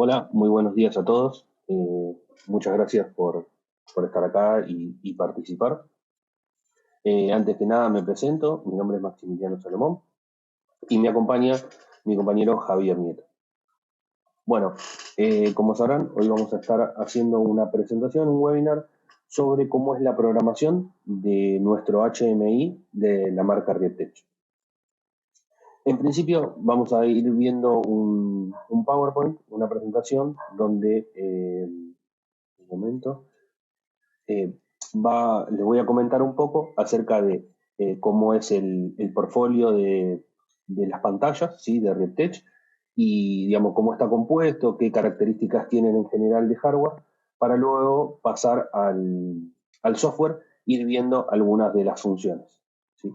Hola, muy buenos días a todos. Muchas gracias por estar acá y participar. Antes que nada me presento, mi nombre es Maximiliano Salomón y me acompaña mi compañero Javier Nieto. Bueno, como sabrán, hoy vamos a estar haciendo una presentación, un webinar sobre cómo es la programación de nuestro HMI de la marca RietTech. En principio vamos a ir viendo un PowerPoint, una presentación donde, un momento, les voy a comentar un poco acerca de cómo es el portfolio de las pantallas, ¿sí?, de RietTech, y digamos cómo está compuesto, qué características tienen en general de hardware, para luego pasar al software, ir viendo algunas de las funciones, ¿sí?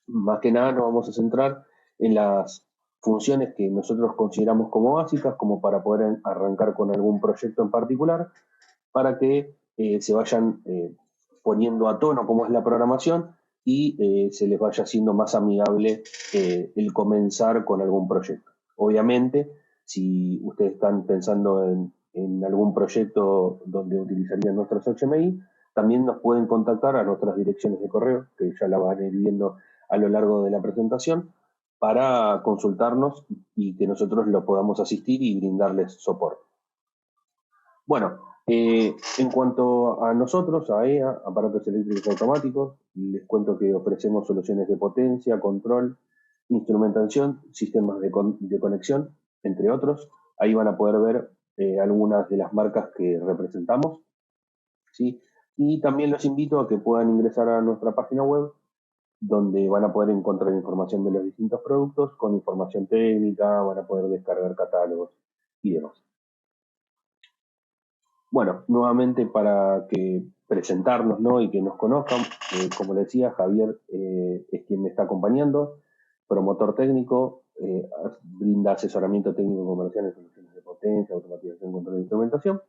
Más que nada nos vamos a centrar en las funciones que nosotros consideramos como básicas, como para poder arrancar con algún proyecto en particular, para que se vayan poniendo a tono cómo es la programación y se les vaya haciendo más amigable el comenzar con algún proyecto. Obviamente, si ustedes están pensando en algún proyecto donde utilizarían nuestros HMI, también nos pueden contactar a nuestras direcciones de correo, que ya la van a ir viendo a lo largo de la presentación, para consultarnos y que nosotros lo podamos asistir y brindarles soporte. Bueno, en cuanto a nosotros, a EA, Aparatos Eléctricos Automáticos, les cuento que ofrecemos soluciones de potencia, control, instrumentación, sistemas de conexión, entre otros. Ahí van a poder ver algunas de las marcas que representamos, ¿sí? Y también los invito a que puedan ingresar a nuestra página web, donde van a poder encontrar información de los distintos productos, con información técnica, van a poder descargar catálogos y demás. Bueno, nuevamente para que presentarnos, ¿no?, y que nos conozcan, como les decía, Javier es quien me está acompañando, promotor técnico, brinda asesoramiento técnico comercial en soluciones de potencia, automatización, control de instrumentación.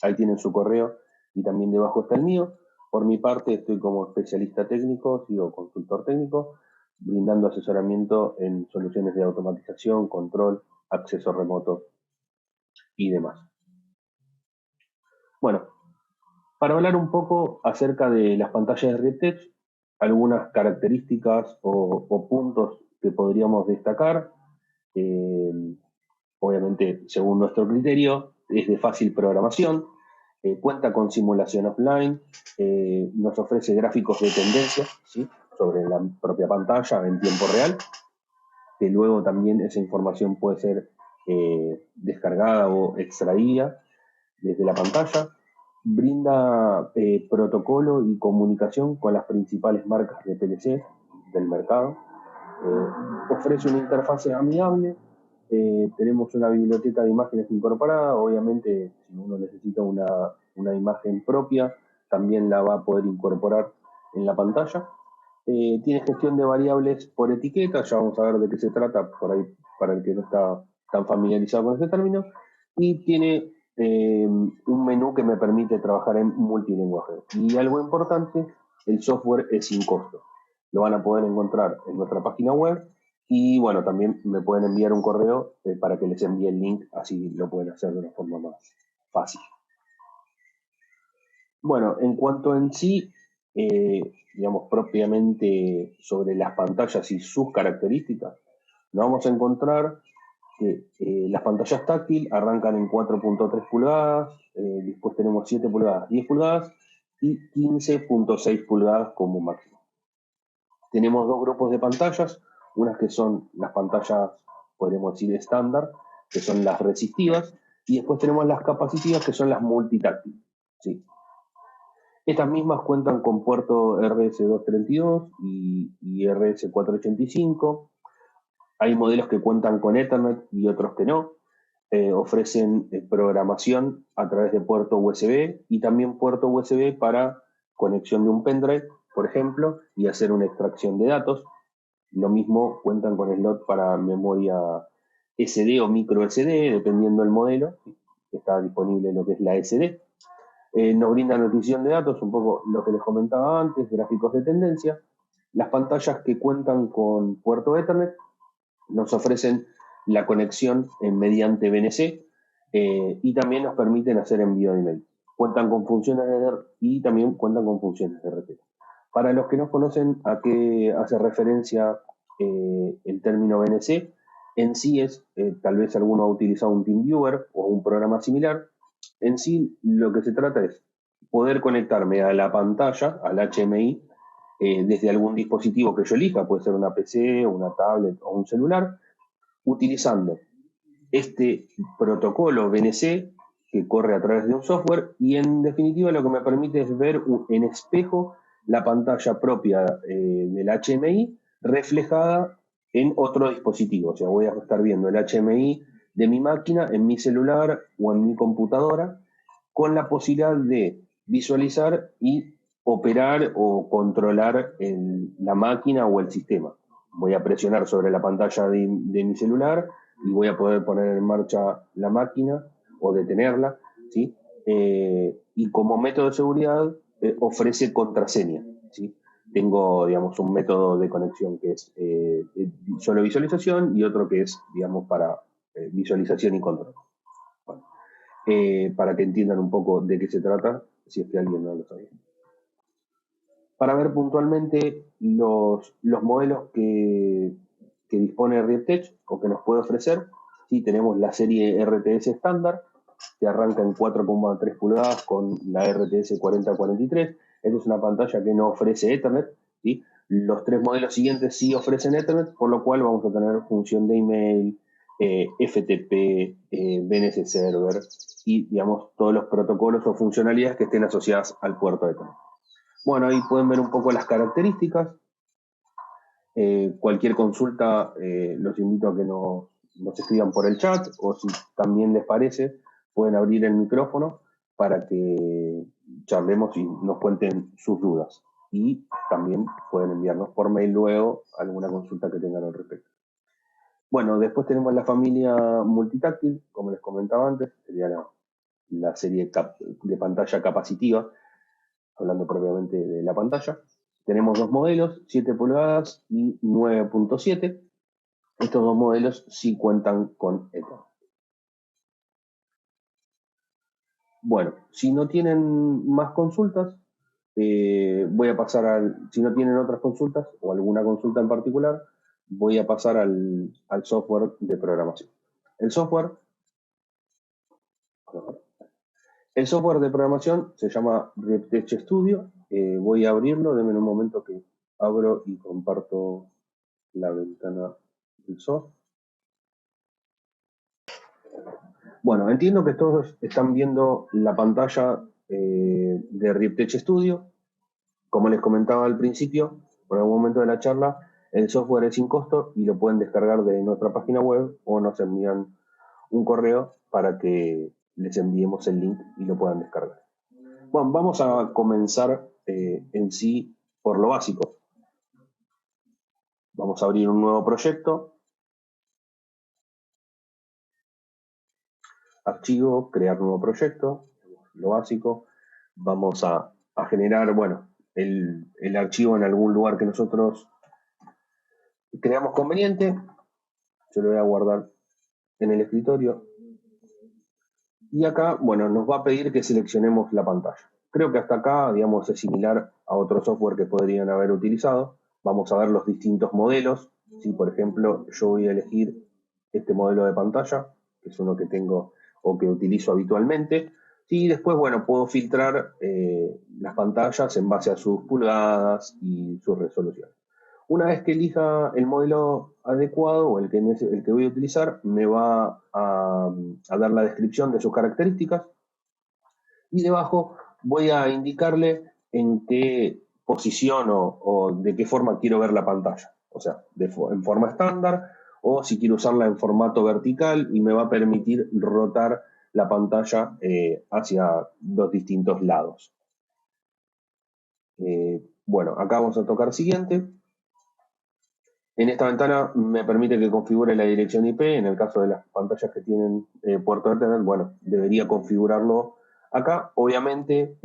Ahí tienen su correo y también debajo está el mío. Por mi parte estoy como especialista técnico, sigo consultor técnico, brindando asesoramiento en soluciones de automatización, control, acceso remoto y demás. Bueno, para hablar un poco acerca de las pantallas de RietTech, algunas características o puntos que podríamos destacar, obviamente según nuestro criterio, es de fácil programación, cuenta con simulación offline, nos ofrece gráficos de tendencia, ¿sí?, sobre la propia pantalla en tiempo real, que luego también esa información puede ser descargada o extraída desde la pantalla. Brinda protocolo y comunicación con las principales marcas de PLC del mercado. Ofrece una interfase amigable. Tenemos una biblioteca de imágenes incorporada. Obviamente, si uno necesita una imagen propia, también la va a poder incorporar en la pantalla. Tiene gestión de variables por etiqueta. Ya vamos a ver de qué se trata por ahí, para el que no está tan familiarizado con este término. Y tiene un menú que me permite trabajar en multilingüaje. Y algo importante, el software es sin costo. Lo van a poder encontrar en nuestra página web y bueno, también me pueden enviar un correo para que les envíe el link, así lo pueden hacer de una forma más fácil. Bueno, en cuanto en sí, digamos propiamente sobre las pantallas y sus características, nos vamos a encontrar que las pantallas táctil arrancan en 4.3 pulgadas, después tenemos 7 pulgadas, 10 pulgadas y 15.6 pulgadas como máximo. Tenemos dos grupos de pantallas, unas que son las pantallas, podríamos decir, estándar, que son las resistivas, y después tenemos las capacitivas, que son las multitáctil, ¿sí? Estas mismas cuentan con puerto RS232 y RS485. Hay modelos que cuentan con Ethernet y otros que no. Ofrecen programación a través de puerto USB y también puerto USB para conexión de un pendrive, por ejemplo, y hacer una extracción de datos. Lo mismo cuentan con slot para memoria SD o micro SD, dependiendo del modelo, que está disponible en lo que es la SD. Nos brinda notición de datos, un poco lo que les comentaba antes, gráficos de tendencia. Las pantallas que cuentan con puerto Ethernet nos ofrecen la conexión mediante BNC y también nos permiten hacer envío de email. Cuentan con funciones y también cuentan con funciones de RT. Para los que no conocen a qué hace referencia el término VNC, en sí es, tal vez alguno ha utilizado un TeamViewer o un programa similar, en sí lo que se trata es poder conectarme a la pantalla, al HMI, desde algún dispositivo que yo elija, puede ser una PC, una tablet o un celular, utilizando este protocolo VNC que corre a través de un software y en definitiva lo que me permite es ver en espejo la pantalla propia del HMI reflejada en otro dispositivo. O sea, voy a estar viendo el HMI de mi máquina en mi celular o en mi computadora con la posibilidad de visualizar y operar o controlar la máquina o el sistema. Voy a presionar sobre la pantalla de mi celular y voy a poder poner en marcha la máquina o detenerla, ¿sí? Y como método de seguridad ofrece contraseña, ¿sí? Tengo, digamos, un método de conexión que es solo visualización y otro que es, digamos, para visualización y control. Bueno, para que entiendan un poco de qué se trata, si es que alguien no lo sabía. Para ver puntualmente los modelos que dispone RiepTech o que nos puede ofrecer, sí, tenemos la serie RTS estándar, que arranca en 4,3 pulgadas con la RTS 4043. Esta es una pantalla que no ofrece Ethernet, ¿sí? Los tres modelos siguientes sí ofrecen Ethernet, por lo cual vamos a tener función de email, FTP, DNS Server y, digamos, todos los protocolos o funcionalidades que estén asociadas al puerto de Ethernet. Bueno, ahí pueden ver un poco las características. Cualquier consulta los invito a que nos escriban por el chat o si también les parece, pueden abrir el micrófono para que charlemos y nos cuenten sus dudas. Y también pueden enviarnos por mail luego alguna consulta que tengan al respecto. Bueno, después tenemos la familia multitáctil, como les comentaba antes, sería la serie de pantalla capacitiva, hablando propiamente de la pantalla. Tenemos dos modelos, 7 pulgadas y 9.7. Estos dos modelos sí cuentan con Ethernet. Bueno, si no tienen más consultas, voy a pasar si no tienen otras consultas o alguna consulta en particular, voy a pasar al software de programación. El software de programación se llama RiepTech Studio. Voy a abrirlo, denme un momento que abro y comparto la ventana del software. Bueno, entiendo que todos están viendo la pantalla de RiepTech Studio. Como les comentaba al principio, por algún momento de la charla, el software es sin costo y lo pueden descargar de nuestra página web o nos envían un correo para que les enviemos el link y lo puedan descargar. Bueno, vamos a comenzar en sí por lo básico. Vamos a abrir un nuevo proyecto. Archivo, crear nuevo proyecto, lo básico. Vamos a generar, bueno, el archivo en algún lugar que nosotros creamos conveniente. Yo lo voy a guardar en el escritorio. Y acá, bueno, nos va a pedir que seleccionemos la pantalla. Creo que hasta acá, digamos, es similar a otro software que podrían haber utilizado. Vamos a ver los distintos modelos. Si, por ejemplo, yo voy a elegir este modelo de pantalla, que es uno que tengo o que utilizo habitualmente. Y después, bueno, puedo filtrar las pantallas en base a sus pulgadas y su resolución. Una vez que elija el modelo adecuado o el que voy a utilizar, me va a dar la descripción de sus características y debajo voy a indicarle en qué posición o de qué forma quiero ver la pantalla. O sea, en forma estándar o si quiero usarla en formato vertical y me va a permitir rotar la pantalla hacia dos distintos lados. Bueno, acá vamos a tocar siguiente. En esta ventana me permite que configure la dirección IP. En el caso de las pantallas que tienen puerto de Ethernet, bueno, debería configurarlo acá. Obviamente,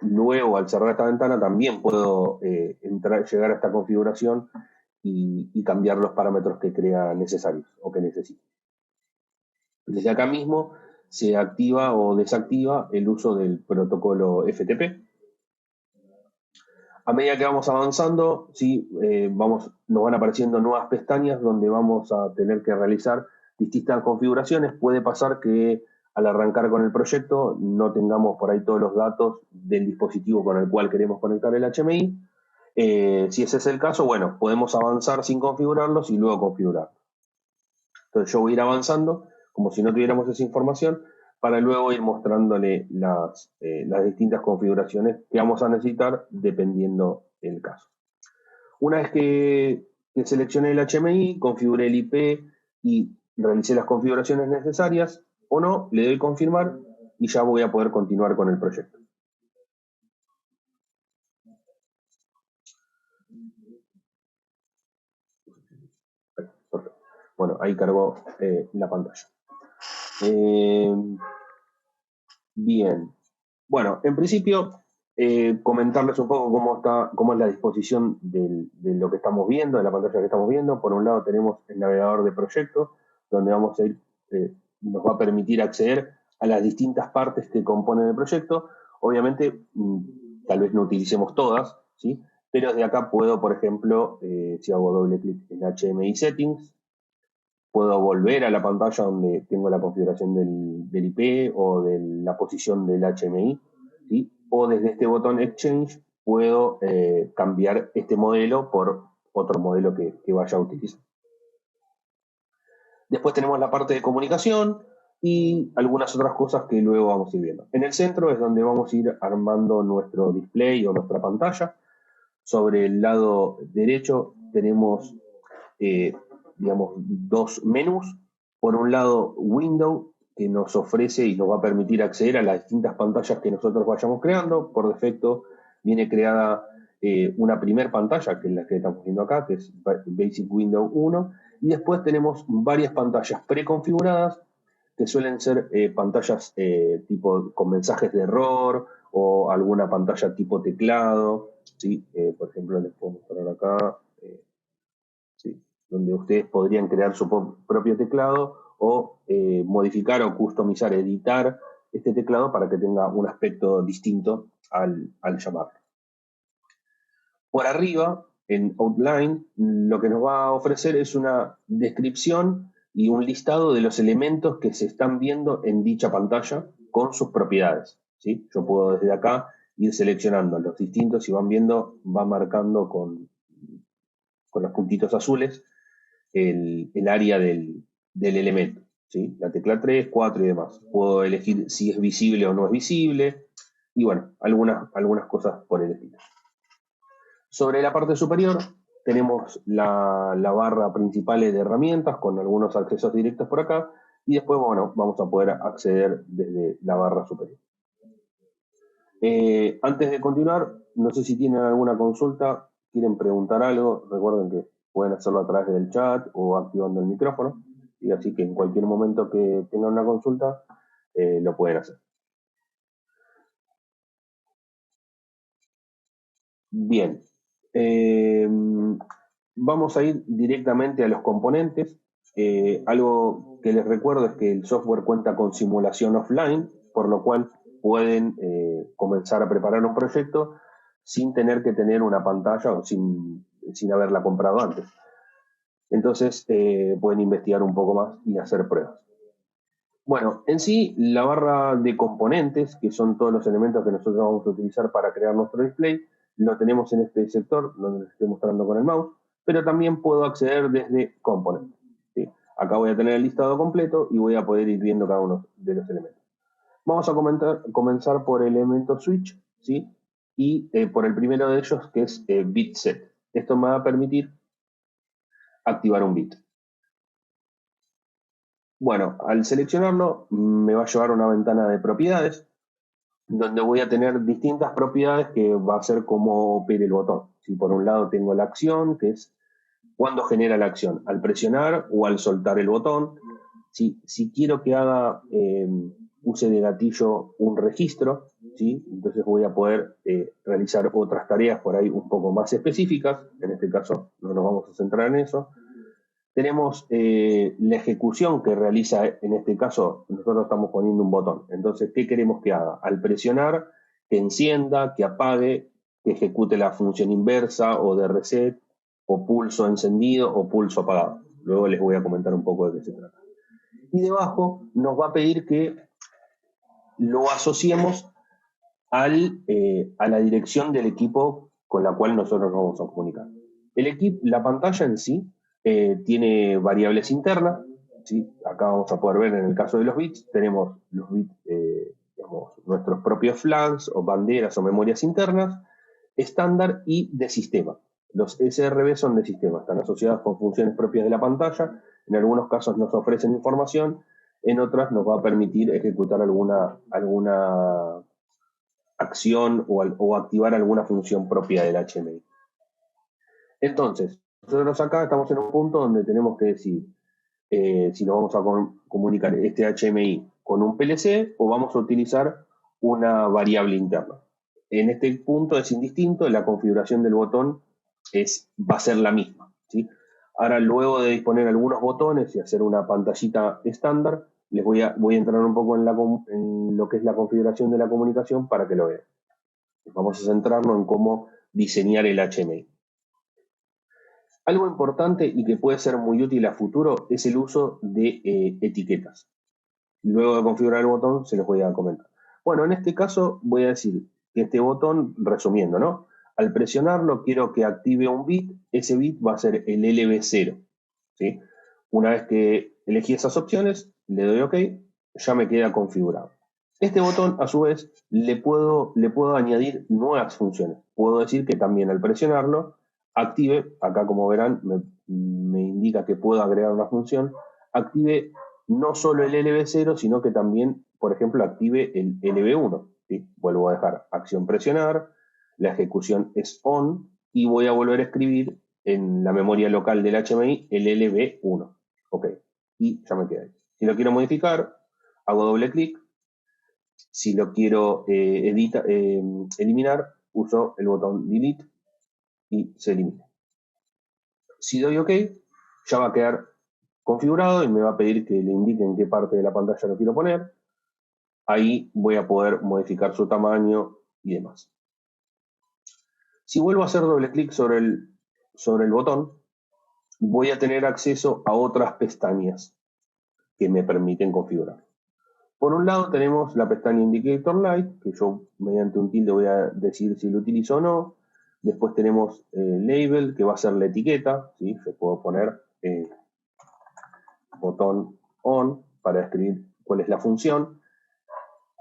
luego al cerrar esta ventana también puedo llegar a esta configuración y cambiar los parámetros que crea necesarios o que necesite. Desde acá mismo se activa o desactiva el uso del protocolo FTP. A medida que vamos avanzando, ¿sí? Nos van apareciendo nuevas pestañas donde vamos a tener que realizar distintas configuraciones. Puede pasar que al arrancar con el proyecto no tengamos por ahí todos los datos del dispositivo con el cual queremos conectar el HMI. Si ese es el caso, bueno, podemos avanzar sin configurarlos y luego configurarlos. Entonces yo voy a ir avanzando como si no tuviéramos esa información para luego ir mostrándole las distintas configuraciones que vamos a necesitar dependiendo del caso. Una vez que seleccioné el HMI, configuré el IP y realicé las configuraciones necesarias o no, le doy confirmar y ya voy a poder continuar con el proyecto. Bueno, ahí cargó la pantalla. Bien. Bueno, en principio, comentarles un poco cómo es la disposición de lo que estamos viendo, de la pantalla que estamos viendo. Por un lado tenemos el navegador de proyectos, donde vamos a ir, nos va a permitir acceder a las distintas partes que componen el proyecto. Obviamente, tal vez no utilicemos todas, ¿sí? Pero desde acá puedo, por ejemplo, si hago doble clic en HMI Settings, puedo volver a la pantalla donde tengo la configuración del IP o de la posición del HMI, ¿sí? O desde este botón Exchange puedo cambiar este modelo por otro modelo que vaya a utilizar. Después tenemos la parte de comunicación y algunas otras cosas que luego vamos a ir viendo. En el centro es donde vamos a ir armando nuestro display o nuestra pantalla. Sobre el lado derecho tenemos digamos, dos menús. Por un lado, Window, que nos ofrece y nos va a permitir acceder a las distintas pantallas que nosotros vayamos creando. Por defecto viene creada una primer pantalla, que es la que estamos viendo acá, que es Basic Window 1, y después tenemos varias pantallas preconfiguradas, que suelen ser pantallas tipo con mensajes de error o alguna pantalla tipo teclado, ¿sí? Por ejemplo, les puedo mostrar acá, ¿sí? Donde ustedes podrían crear su propio teclado o modificar o customizar, editar este teclado para que tenga un aspecto distinto al llamarlo. Por arriba, en Outline, lo que nos va a ofrecer es una descripción y un listado de los elementos que se están viendo en dicha pantalla con sus propiedades, ¿sí? Yo puedo desde acá ir seleccionando los distintos y van viendo, va marcando con los puntitos azules el área del elemento, ¿sí? La tecla 3, 4 y demás. Puedo elegir si es visible o no es visible y bueno, algunas cosas por el estilo. Sobre la parte superior tenemos la barra principal de herramientas con algunos accesos directos por acá y después, bueno, vamos a poder acceder desde la barra superior. Antes de continuar, no sé si tienen alguna consulta, quieren preguntar algo, recuerden que pueden hacerlo a través del chat o activando el micrófono, y así que en cualquier momento que tengan una consulta, lo pueden hacer. Bien, vamos a ir directamente a los componentes. Algo que les recuerdo es que el software cuenta con simulación offline, por lo cual pueden comenzar a preparar un proyecto sin tener que tener una pantalla o sin haberla comprado antes. Entonces pueden investigar un poco más y hacer pruebas. Bueno, en sí, la barra de componentes, que son todos los elementos que nosotros vamos a utilizar para crear nuestro display, lo tenemos en este sector, donde les estoy mostrando con el mouse, pero también puedo acceder desde Component, ¿sí? Acá voy a tener el listado completo y voy a poder ir viendo cada uno de los elementos. Vamos a comenzar por el elemento switch, ¿sí? Y por el primero de ellos, que es bit set. Esto me va a permitir activar un bit. Bueno, al seleccionarlo me va a llevar a una ventana de propiedades donde voy a tener distintas propiedades que va a ser cómo opera el botón. Si por un lado tengo la acción, que es cuándo genera la acción, al presionar o al soltar el botón. Si quiero que haga use de gatillo un registro, ¿sí? Entonces voy a poder realizar otras tareas por ahí un poco más específicas. En este caso no nos vamos a centrar en eso. tenemos la ejecución que realiza, en este caso, nosotros estamos poniendo un botón. Entonces, ¿qué queremos que haga? Al presionar, que encienda, que apague, que ejecute la función inversa o de reset, o pulso encendido o pulso apagado. Luego les voy a comentar un poco de qué se trata. Y debajo nos va a pedir que lo asociemos a la dirección del equipo con la cual nosotros nos vamos a comunicar. La pantalla en sí tiene variables internas, ¿sí? Acá vamos a poder ver en el caso de los bits, tenemos los bits, digamos, nuestros propios flags o banderas o memorias internas, estándar y de sistema. Los SRB son de sistema, están asociados con funciones propias de la pantalla, en algunos casos nos ofrecen información, en otras nos va a permitir ejecutar alguna acción o activar alguna función propia del HMI. Entonces, nosotros acá estamos en un punto donde tenemos que decir si nos vamos a comunicar este HMI con un PLC o vamos a utilizar una variable interna. En este punto es indistinto, la configuración del botón va a ser la misma, ¿sí? Ahora, luego de disponer algunos botones y hacer una pantallita estándar, les voy a entrar un poco en lo que es la configuración de la comunicación para que lo vean. Vamos a centrarnos en cómo diseñar el HMI. Algo importante y que puede ser muy útil a futuro es el uso de etiquetas. Luego de configurar el botón se los voy a comentar. Bueno, en este caso voy a decir que este botón, resumiendo, ¿no? Al presionarlo quiero que active un bit, ese bit va a ser el LB0, ¿sí? Una vez que elegí esas opciones, le doy OK, ya me queda configurado. Este botón, a su vez, le puedo añadir nuevas funciones. Puedo decir que también al presionarlo, active, acá como verán, me indica que puedo agregar una función, active no solo el LB0, sino que también, por ejemplo, active el LB1. ¿Sí? Vuelvo a dejar acción presionar, la ejecución es on, y voy a volver a escribir en la memoria local del HMI el LB1. Ok, y ya me queda ahí. Si lo quiero modificar, hago doble clic. Si lo quiero eliminar, uso el botón delete y se elimina. Si doy OK, ya va a quedar configurado y me va a pedir que le indique en qué parte de la pantalla lo quiero poner. Ahí voy a poder modificar su tamaño y demás. Si vuelvo a hacer doble clic sobre el botón, voy a tener acceso a otras pestañas que me permiten configurar. Por un lado tenemos la pestaña Indicator Light, que yo mediante un tilde voy a decir si lo utilizo o no. Después tenemos Label, que va a ser la etiqueta, ¿sí? Yo puedo poner botón ON para escribir cuál es la función.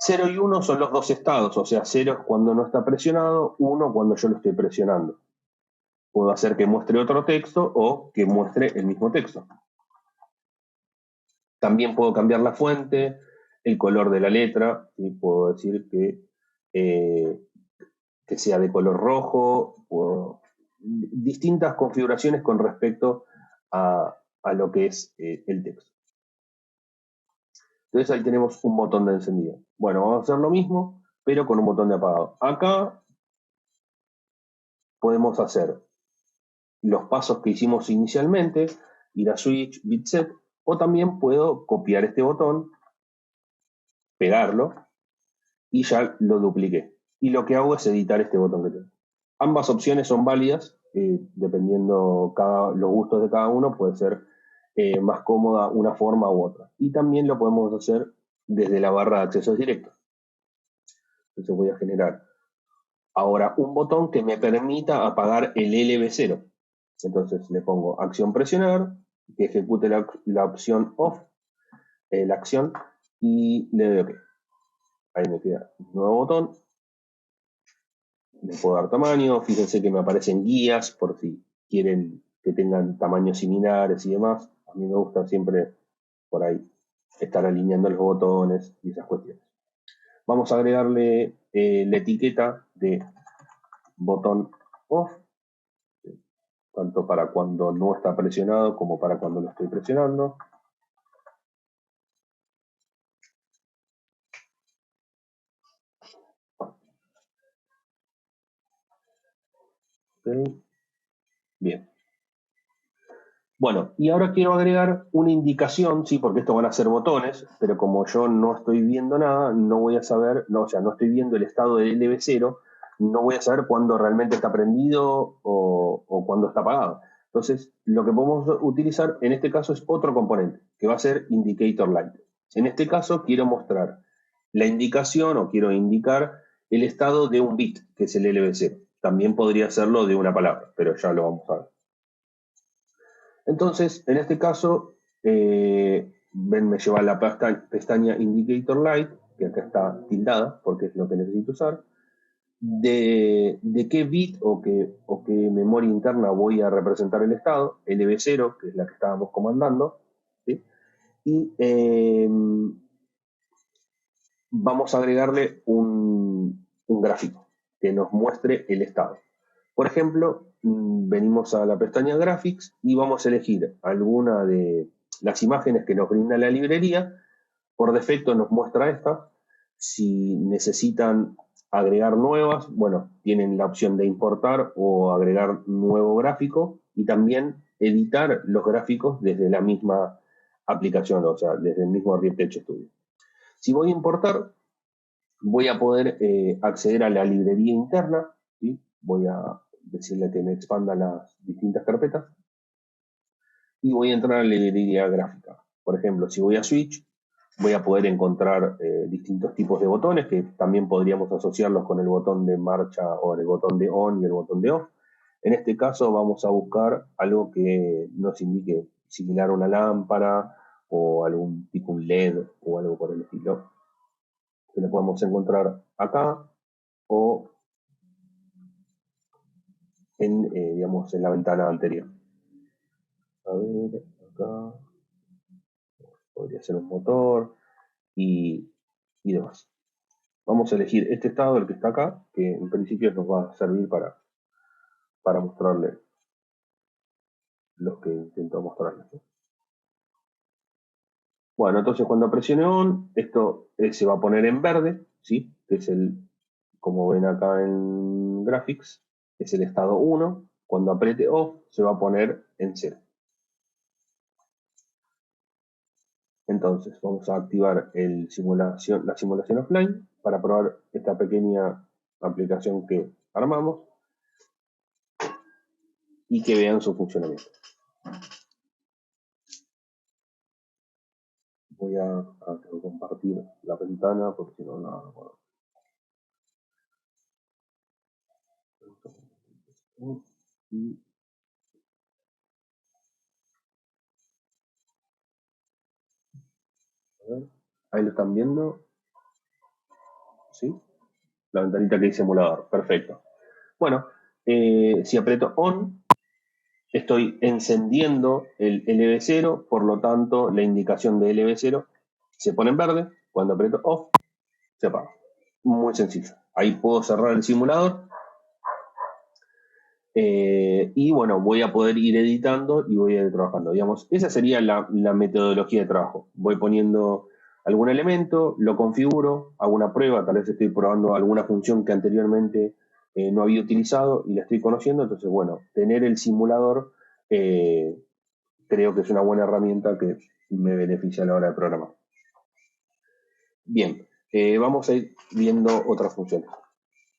0 y 1 son los dos estados, o sea, 0 es cuando no está presionado, 1 cuando yo lo estoy presionando. Puedo hacer que muestre otro texto o que muestre el mismo texto. También puedo cambiar la fuente, el color de la letra, ¿sí? Puedo decir que sea de color rojo, distintas configuraciones con respecto a lo que es el texto. Entonces ahí tenemos un botón de encendido. Bueno, vamos a hacer lo mismo, pero con un botón de apagado. Acá podemos hacer los pasos que hicimos inicialmente, ir a Switch, Bit Set, o también puedo copiar este botón, pegarlo, y ya lo dupliqué. Y lo que hago es editar este botón que tengo. Ambas opciones son válidas, dependiendo los gustos de cada uno, puede ser más cómoda una forma u otra. Y también lo podemos hacer desde la barra de accesos directos. Entonces voy a generar ahora un botón que me permita apagar el LB0. Entonces le pongo acción presionar, que ejecute la opción off, la acción, y le doy OK. Ahí me queda un nuevo botón. Le puedo dar tamaño, fíjense que me aparecen guías por si quieren que tengan tamaños similares y demás. A mí me gusta siempre por ahí estar alineando los botones y esas cuestiones. Vamos a agregarle la etiqueta de botón off, tanto para cuando no está presionado como para cuando lo estoy presionando. Okay. Bien. Bueno, y ahora quiero agregar una indicación, sí, porque esto van a ser botones, pero como yo no estoy viendo nada, no voy a saber, no, o sea, no estoy viendo el estado del LB0, no voy a saber cuándo realmente está prendido o cuándo está apagado. Entonces, lo que podemos utilizar en este caso es otro componente, que va a ser indicator light. En este caso quiero mostrar la indicación o quiero indicar el estado de un bit, que es el LB0. También podría hacerlo de una palabra, pero ya lo vamos a ver. Entonces, en este caso, ven, me lleva a la pestaña Indicator Light, que acá está tildada, porque es lo que necesito usar. De qué bit o qué memoria interna voy a representar el estado, LB0, que es la que estábamos comandando, ¿sí? Y vamos a agregarle un gráfico que nos muestre el estado. Por ejemplo, venimos a la pestaña Graphics y vamos a elegir alguna de las imágenes que nos brinda la librería. Por defecto nos muestra esta. Si necesitan agregar nuevas, bueno, tienen la opción de importar o agregar nuevo gráfico y también editar los gráficos desde la misma aplicación, o sea, desde el mismo RiepTech Studio. Si voy a importar, voy a poder acceder a la librería interna, ¿sí? Voy a decirle que me expanda las distintas carpetas y voy a entrar a la librería gráfica. Por ejemplo, si voy a Switch, voy a poder encontrar distintos tipos de botones que también podríamos asociarlos con el botón de marcha o el botón de on y el botón de off. En este caso vamos a buscar algo que nos indique similar a una lámpara o algún tipo un LED o algo por el estilo, que lo podemos encontrar acá o en, digamos, en la ventana anterior. A ver, acá podría ser un motor y demás. Vamos a elegir este estado, el que está acá, que en principio nos va a servir para mostrarle los que intento mostrarles. Bueno, entonces cuando presione ON, esto se va a poner en verde, ¿sí? Que es el, como ven acá en Graphics, es el estado 1. Cuando apriete OFF, se va a poner en 0. Entonces, vamos a activar la simulación offline para probar esta pequeña aplicación que armamos y que vean su funcionamiento. Voy a compartir la ventana porque si no, nada. Y, a ver, ahí lo están viendo, ¿sí? La ventanita que dice emulador, perfecto. Bueno, si aprieto ON, estoy encendiendo el LB0, por lo tanto la indicación de LB0 se pone en verde. Cuando aprieto OFF, se apaga. Muy sencillo. Ahí puedo cerrar el simulador. Y bueno, voy a poder ir editando y voy a ir trabajando. Digamos, esa sería la metodología de trabajo. Voy poniendo algún elemento, lo configuro, hago una prueba, tal vez estoy probando alguna función que anteriormente no había utilizado y la estoy conociendo. Entonces, bueno, tener el simulador creo que es una buena herramienta que me beneficia a la hora de programar. Bien, vamos a ir viendo otras funciones.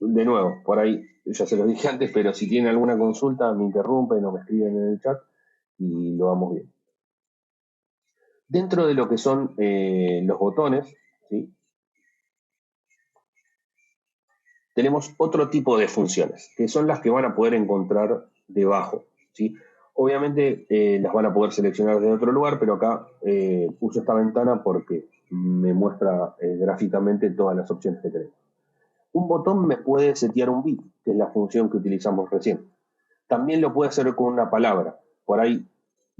De nuevo, por ahí ya se los dije antes, pero si tienen alguna consulta me interrumpen o me escriben en el chat y lo vamos bien. Dentro de lo que son los botones, ¿sí? Tenemos otro tipo de funciones, que son las que van a poder encontrar debajo, ¿sí? Obviamente las van a poder seleccionar de otro lugar, pero acá puse esta ventana porque me muestra gráficamente todas las opciones que tenemos. Un botón me puede setear un bit, que es la función que utilizamos recién. También lo puede hacer con una palabra. Por ahí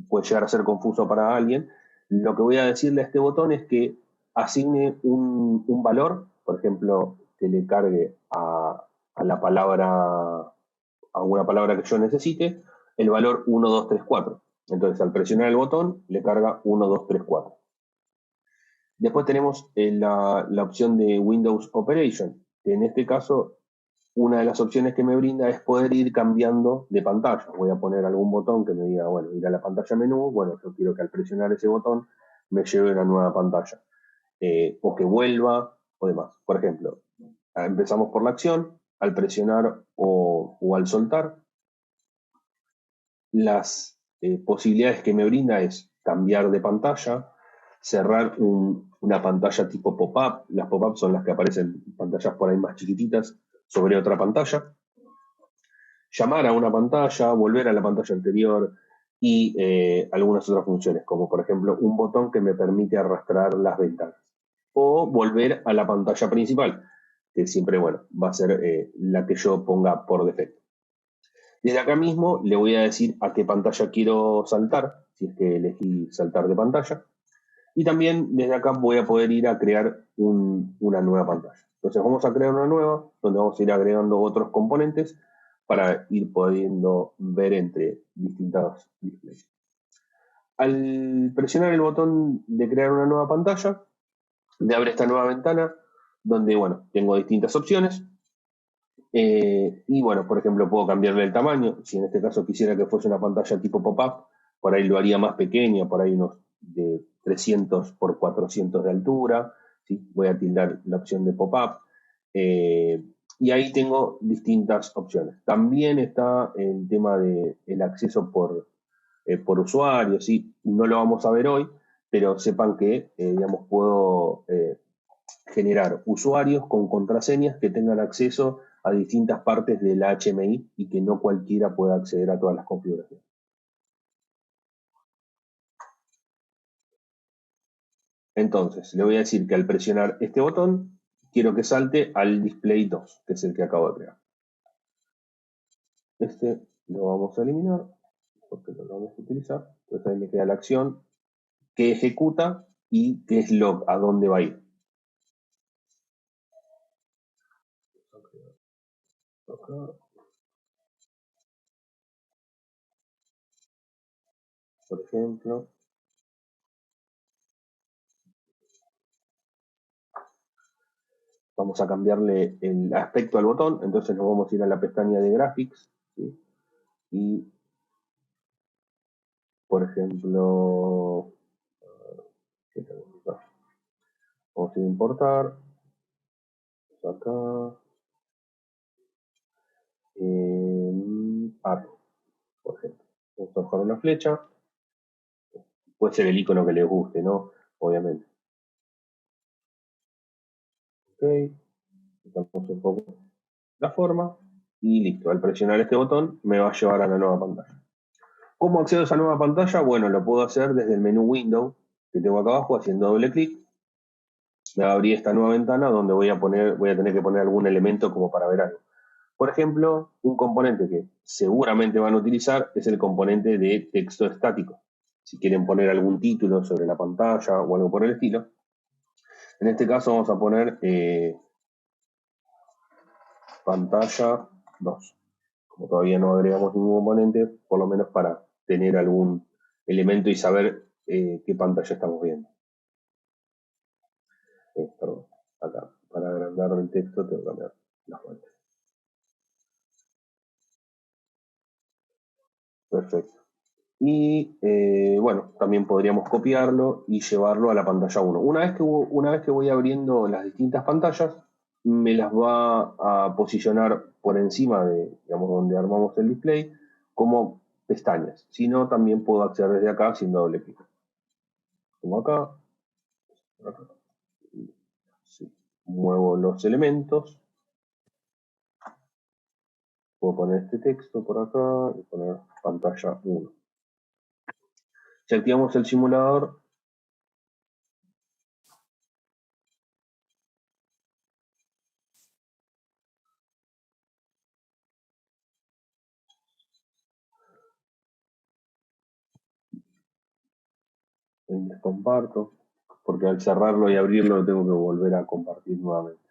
puede llegar a ser confuso para alguien. Lo que voy a decirle a este botón es que asigne un valor, por ejemplo, que le cargue a la palabra, a una palabra que yo necesite, el valor 1, 2, 3, 4. Entonces, al presionar el botón, le carga 1, 2, 3, 4. Después tenemos la opción de Windows Operation, que en este caso una de las opciones que me brinda es poder ir cambiando de pantalla. Voy a poner algún botón que me diga, bueno, ir a la pantalla menú, bueno, yo quiero que al presionar ese botón me lleve a una nueva pantalla, o que vuelva, o demás. Por ejemplo, empezamos por la acción, al presionar o al soltar, las posibilidades que me brinda es cambiar de pantalla, cerrar una pantalla tipo pop-up. Las pop-up son las que aparecen en pantallas por ahí más chiquititas sobre otra pantalla. Llamar a una pantalla, volver a la pantalla anterior y algunas otras funciones, como por ejemplo un botón que me permite arrastrar las ventanas. O volver a la pantalla principal, que siempre, bueno, va a ser la que yo ponga por defecto. Desde acá mismo le voy a decir a qué pantalla quiero saltar, si es que elegí saltar de pantalla. Y también desde acá voy a poder ir a crear una nueva pantalla. Entonces vamos a crear una nueva, donde vamos a ir agregando otros componentes para ir pudiendo ver entre distintos displays. Al presionar el botón de crear una nueva pantalla, me abre esta nueva ventana donde, bueno, tengo distintas opciones. Y bueno, por ejemplo, puedo cambiarle el tamaño. Si en este caso quisiera que fuese una pantalla tipo pop-up, por ahí lo haría más pequeña, por ahí unos de 300 por 400 de altura. ¿Sí? Voy a tildar la opción de pop-up. Y ahí tengo distintas opciones. También está el tema del acceso por usuario. ¿Sí? No lo vamos a ver hoy, pero sepan que, digamos, puedo generar usuarios con contraseñas que tengan acceso a distintas partes del HMI y que no cualquiera pueda acceder a todas las configuraciones. Entonces, le voy a decir que al presionar este botón, quiero que salte al display 2, que es el que acabo de crear. Este lo vamos a eliminar porque no lo vamos a utilizar. Entonces ahí me queda la acción que ejecuta y que es log, a dónde va a ir. Acá. Por ejemplo, vamos a cambiarle el aspecto al botón, entonces nos vamos a ir a la pestaña de Graphics, ¿sí? Y, por ejemplo, ¿qué tenemos acá? Vamos a importar, acá, art, por ejemplo. Vamos a bajar una flecha, puede ser el icono que les guste, ¿no? Obviamente. Ok, quitamos un poco la forma y listo. Al presionar este botón me va a llevar a la nueva pantalla. ¿Cómo accedo a esa nueva pantalla? Bueno, lo puedo hacer desde el menú Window que tengo acá abajo, haciendo doble clic. Me va a abrir esta nueva ventana donde voy a tener que poner algún elemento como para ver algo. Por ejemplo, un componente que seguramente van a utilizar es el componente de texto estático. Si quieren poner algún título sobre la pantalla o algo por el estilo. En este caso vamos a poner pantalla 2. Como todavía no agregamos ningún componente, por lo menos para tener algún elemento y saber qué pantalla estamos viendo. Perdón, acá, para agrandar el texto tengo que cambiar la fuente. Perfecto. Y bueno, también podríamos copiarlo y llevarlo a la pantalla 1. Una vez que voy abriendo las distintas pantallas, me las va a posicionar por encima de, digamos, donde armamos el display, como pestañas. Si no, también puedo acceder desde acá haciendo doble clic. Como acá. Sí. Muevo los elementos. Puedo poner este texto por acá y poner pantalla 1. Si activamos el simulador, les comparto, porque al cerrarlo y abrirlo lo tengo que volver a compartir nuevamente.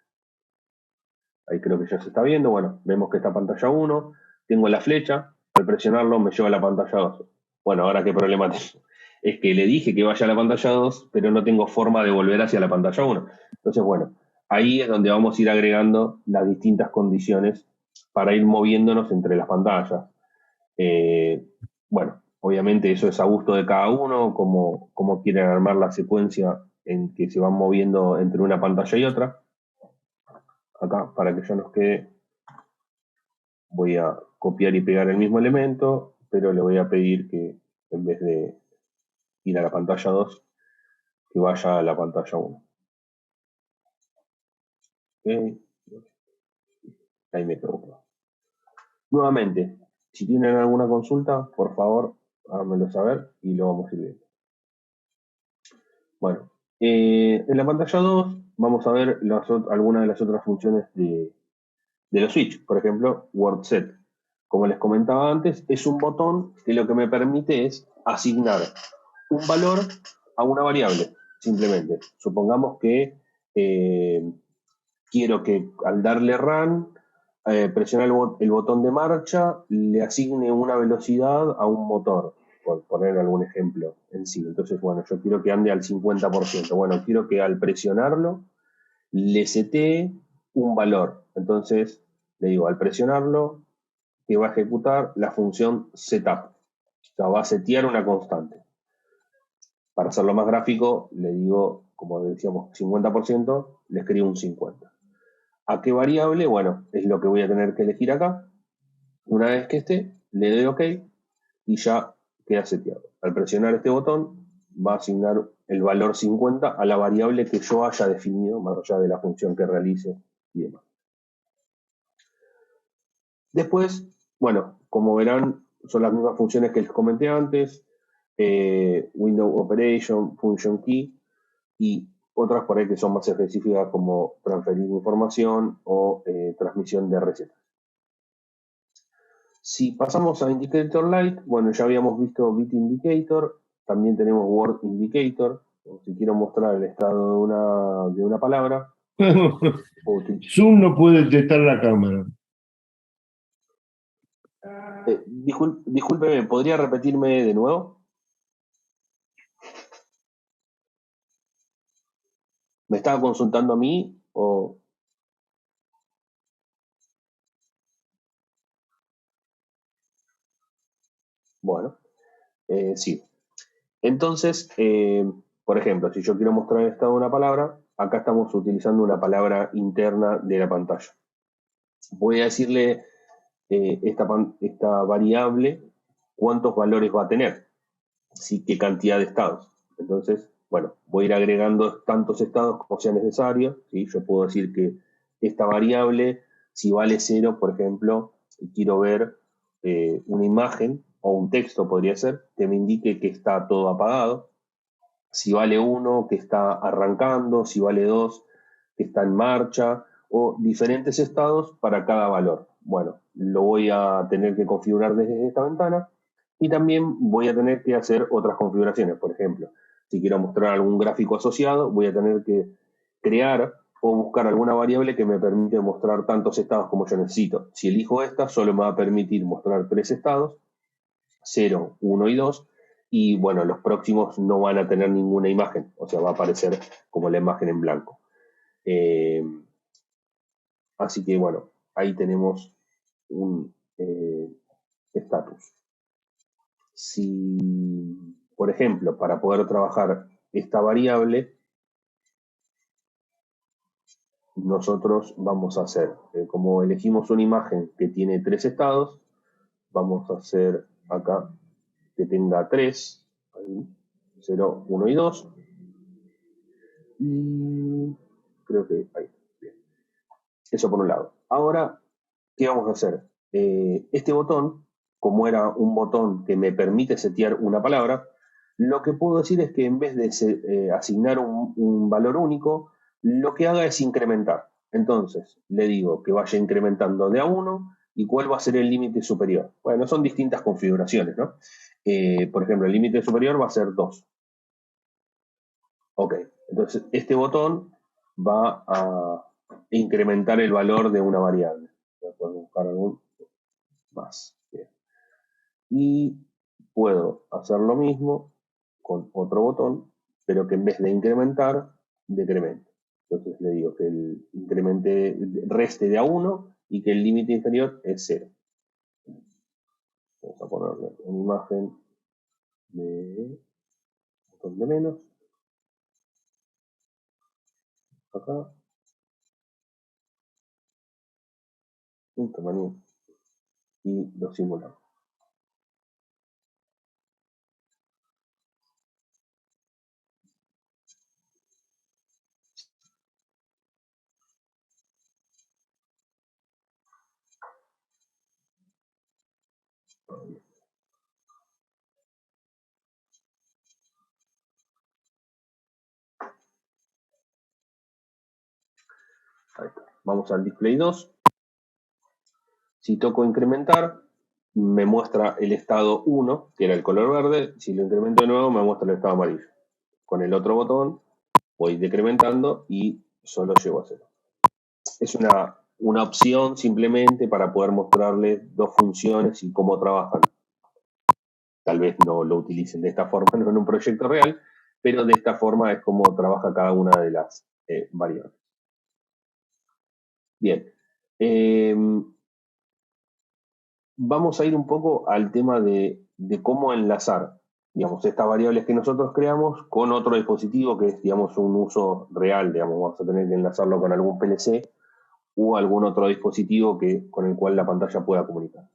Ahí creo que ya se está viendo. Bueno, vemos que está pantalla 1, tengo la flecha, al presionarlo me lleva a la pantalla 2. Bueno, ahora qué problema tengo. Es que le dije que vaya a la pantalla 2, pero no tengo forma de volver hacia la pantalla 1. Entonces, bueno, ahí es donde vamos a ir agregando las distintas condiciones para ir moviéndonos entre las pantallas. Bueno, obviamente eso es a gusto de cada uno, cómo quieren armar la secuencia en que se van moviendo entre una pantalla y otra. Acá, para que ya nos quede, voy a copiar y pegar el mismo elemento, pero le voy a pedir que en vez de ir a la pantalla 2, que vaya a la pantalla 1. Okay. Ahí me quedo. Nuevamente, si tienen alguna consulta, por favor, háganmelo saber y lo vamos a ir viendo. Bueno, en la pantalla 2 vamos a ver algunas de las otras funciones de los switch. Por ejemplo, WordSet. Como les comentaba antes, es un botón que lo que me permite es asignar un valor a una variable, simplemente. Supongamos que quiero que al darle run, presionar el botón de marcha, le asigne una velocidad a un motor, por poner algún ejemplo en sí. Entonces, bueno, yo quiero que ande al 50%. Bueno, quiero que al presionarlo le setee un valor. Entonces, le digo, al presionarlo, que va a ejecutar la función setup. O sea, va a setear una constante. Para hacerlo más gráfico, le digo, como decíamos, 50%, le escribo un 50%. ¿A qué variable? Bueno, es lo que voy a tener que elegir acá. Una vez que esté, le doy OK y ya queda seteado. Al presionar este botón, va a asignar el valor 50 a la variable que yo haya definido, más allá de la función que realice y demás. Después, bueno, como verán, son las mismas funciones que les comenté antes, Window Operation, Function Key y otras por ahí que son más específicas como transferir información o transmisión de recetas. Si pasamos a Indicator Light, bueno, ya habíamos visto Bit Indicator, también tenemos Word Indicator, si quiero mostrar el estado de una palabra. Zoom no puede detectar la cámara. Discúlpeme, ¿podría repetirme de nuevo? ¿Me estaba consultando a mí o...? Bueno, sí. Entonces, por ejemplo, si yo quiero mostrar el estado de una palabra, acá estamos utilizando una palabra interna de la pantalla. Voy a decirle esta variable cuántos valores va a tener, ¿sí? Qué cantidad de estados. Entonces, bueno, voy a ir agregando tantos estados como sea necesario, ¿sí? Yo puedo decir que esta variable, si vale 0, por ejemplo, y quiero ver una imagen o un texto, podría ser, que me indique que está todo apagado. Si vale 1, que está arrancando, si vale 2, que está en marcha, o diferentes estados para cada valor. Bueno, lo voy a tener que configurar desde esta ventana y también voy a tener que hacer otras configuraciones. Por ejemplo, si quiero mostrar algún gráfico asociado, voy a tener que crear o buscar alguna variable que me permite mostrar tantos estados como yo necesito. Si elijo esta, solo me va a permitir mostrar 3 estados, 0, 1 y 2, y bueno, los próximos no van a tener ninguna imagen, o sea, va a aparecer como la imagen en blanco. Así que bueno, ahí tenemos un estatus. Si, por ejemplo, para poder trabajar esta variable, nosotros vamos a hacer, como elegimos una imagen que tiene 3 estados, vamos a hacer acá que tenga 3, 0, 1 y 2. Y creo que ahí. Bien. Eso por un lado. Ahora, ¿qué vamos a hacer? Este botón, como era un botón que me permite setear una palabra, lo que puedo decir es que en vez de asignar un valor único, lo que haga es incrementar. Entonces, le digo que vaya incrementando de a 1 y cuál va a ser el límite superior. Bueno, son distintas configuraciones, ¿no? Por ejemplo, el límite superior va a ser 2. Ok, entonces este botón va a incrementar el valor de una variable. Voy a poder buscar algún más. Bien. Y puedo hacer lo mismo con otro botón, pero que en vez de incrementar, decremente. Entonces le digo que el incremente reste de a 1 y que el límite inferior es 0. Vamos a ponerle una imagen de botón de menos. Acá. Un tamaño. Y lo simulamos. Ahí está. Vamos al display 2. Si toco incrementar, me muestra el estado 1, que era el color verde. Si lo incremento de nuevo, me muestra el estado amarillo. Con el otro botón voy decrementando y solo llego a 0. Es una opción simplemente para poder mostrarles dos funciones y cómo trabajan. Tal vez no lo utilicen de esta forma, no en un proyecto real, pero de esta forma es como trabaja cada una de las variables. Bien. Vamos a ir un poco al tema de cómo enlazar, digamos, estas variables que nosotros creamos con otro dispositivo que es, digamos, un uso real, digamos, vamos a tener que enlazarlo con algún PLC o algún otro dispositivo con el cual la pantalla pueda comunicar.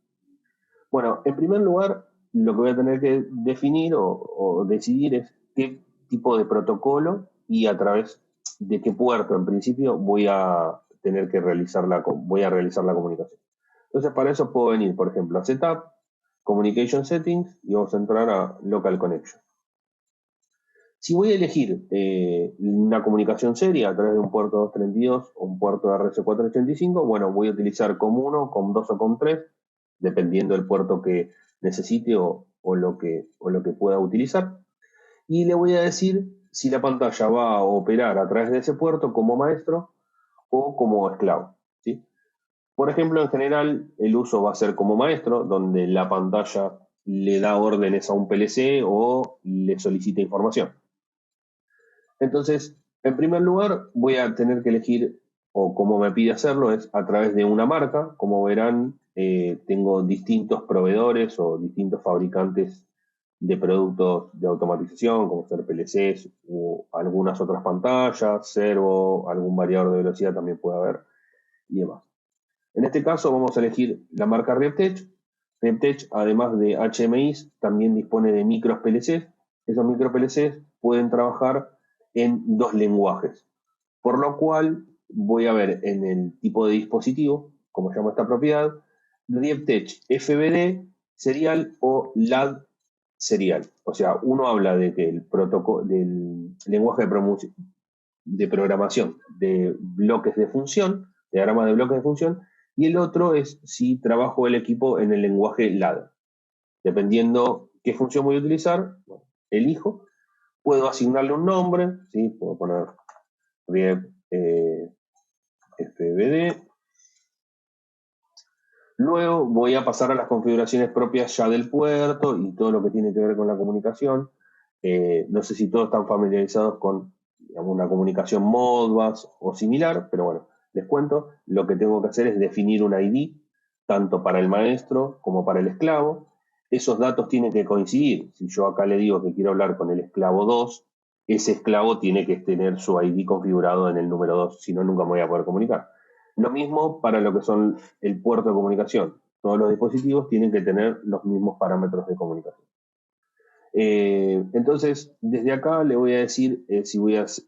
Bueno, en primer lugar, lo que voy a tener que definir o decidir es qué tipo de protocolo y a través de qué puerto, en principio, voy a tener que realizar la comunicación. Entonces, para eso puedo venir, por ejemplo, a Setup, Communication Settings, y vamos a entrar a Local Connection. Si voy a elegir una comunicación seria a través de un puerto 232 o un puerto RS485, bueno, voy a utilizar COM1, COM2 o COM3, dependiendo del puerto que necesite o lo que pueda utilizar. Y le voy a decir si la pantalla va a operar a través de ese puerto como maestro o como esclavo, ¿sí? Por ejemplo, en general, el uso va a ser como maestro, donde la pantalla le da órdenes a un PLC o le solicita información. Entonces, en primer lugar, voy a tener que elegir, o como me pide hacerlo, es a través de una marca. Como verán, tengo distintos proveedores o distintos fabricantes de productos de automatización, como ser PLCs o algunas otras pantallas, servo, algún variador de velocidad también puede haber y demás. En este caso vamos a elegir la marca Reptech. Reptech, además de HMIs, también dispone de micros PLCs. Esos micro PLCs pueden trabajar en dos lenguajes, por lo cual voy a ver en el tipo de dispositivo, como se llama esta propiedad, Reptech FBD serial o LAD serial. O sea, uno habla de que el protocolo del lenguaje de programación de bloques de función, diagrama de bloques de función, y el otro es si trabajo el equipo en el lenguaje LAD. Dependiendo qué función voy a utilizar, elijo, puedo asignarle un nombre, ¿sí? Puedo poner Rep FBD. Luego voy a pasar a las configuraciones propias ya del puerto y todo lo que tiene que ver con la comunicación. No sé si todos están familiarizados con, digamos, una comunicación Modbus o similar, pero bueno, les cuento, lo que tengo que hacer es definir un ID, tanto para el maestro como para el esclavo. Esos datos tienen que coincidir. Si yo acá le digo que quiero hablar con el esclavo 2, ese esclavo tiene que tener su ID configurado en el número 2, si no, nunca me voy a poder comunicar. Lo mismo para lo que son el puerto de comunicación. Todos los dispositivos tienen que tener los mismos parámetros de comunicación. Entonces, desde acá le voy a decir si voy a hacer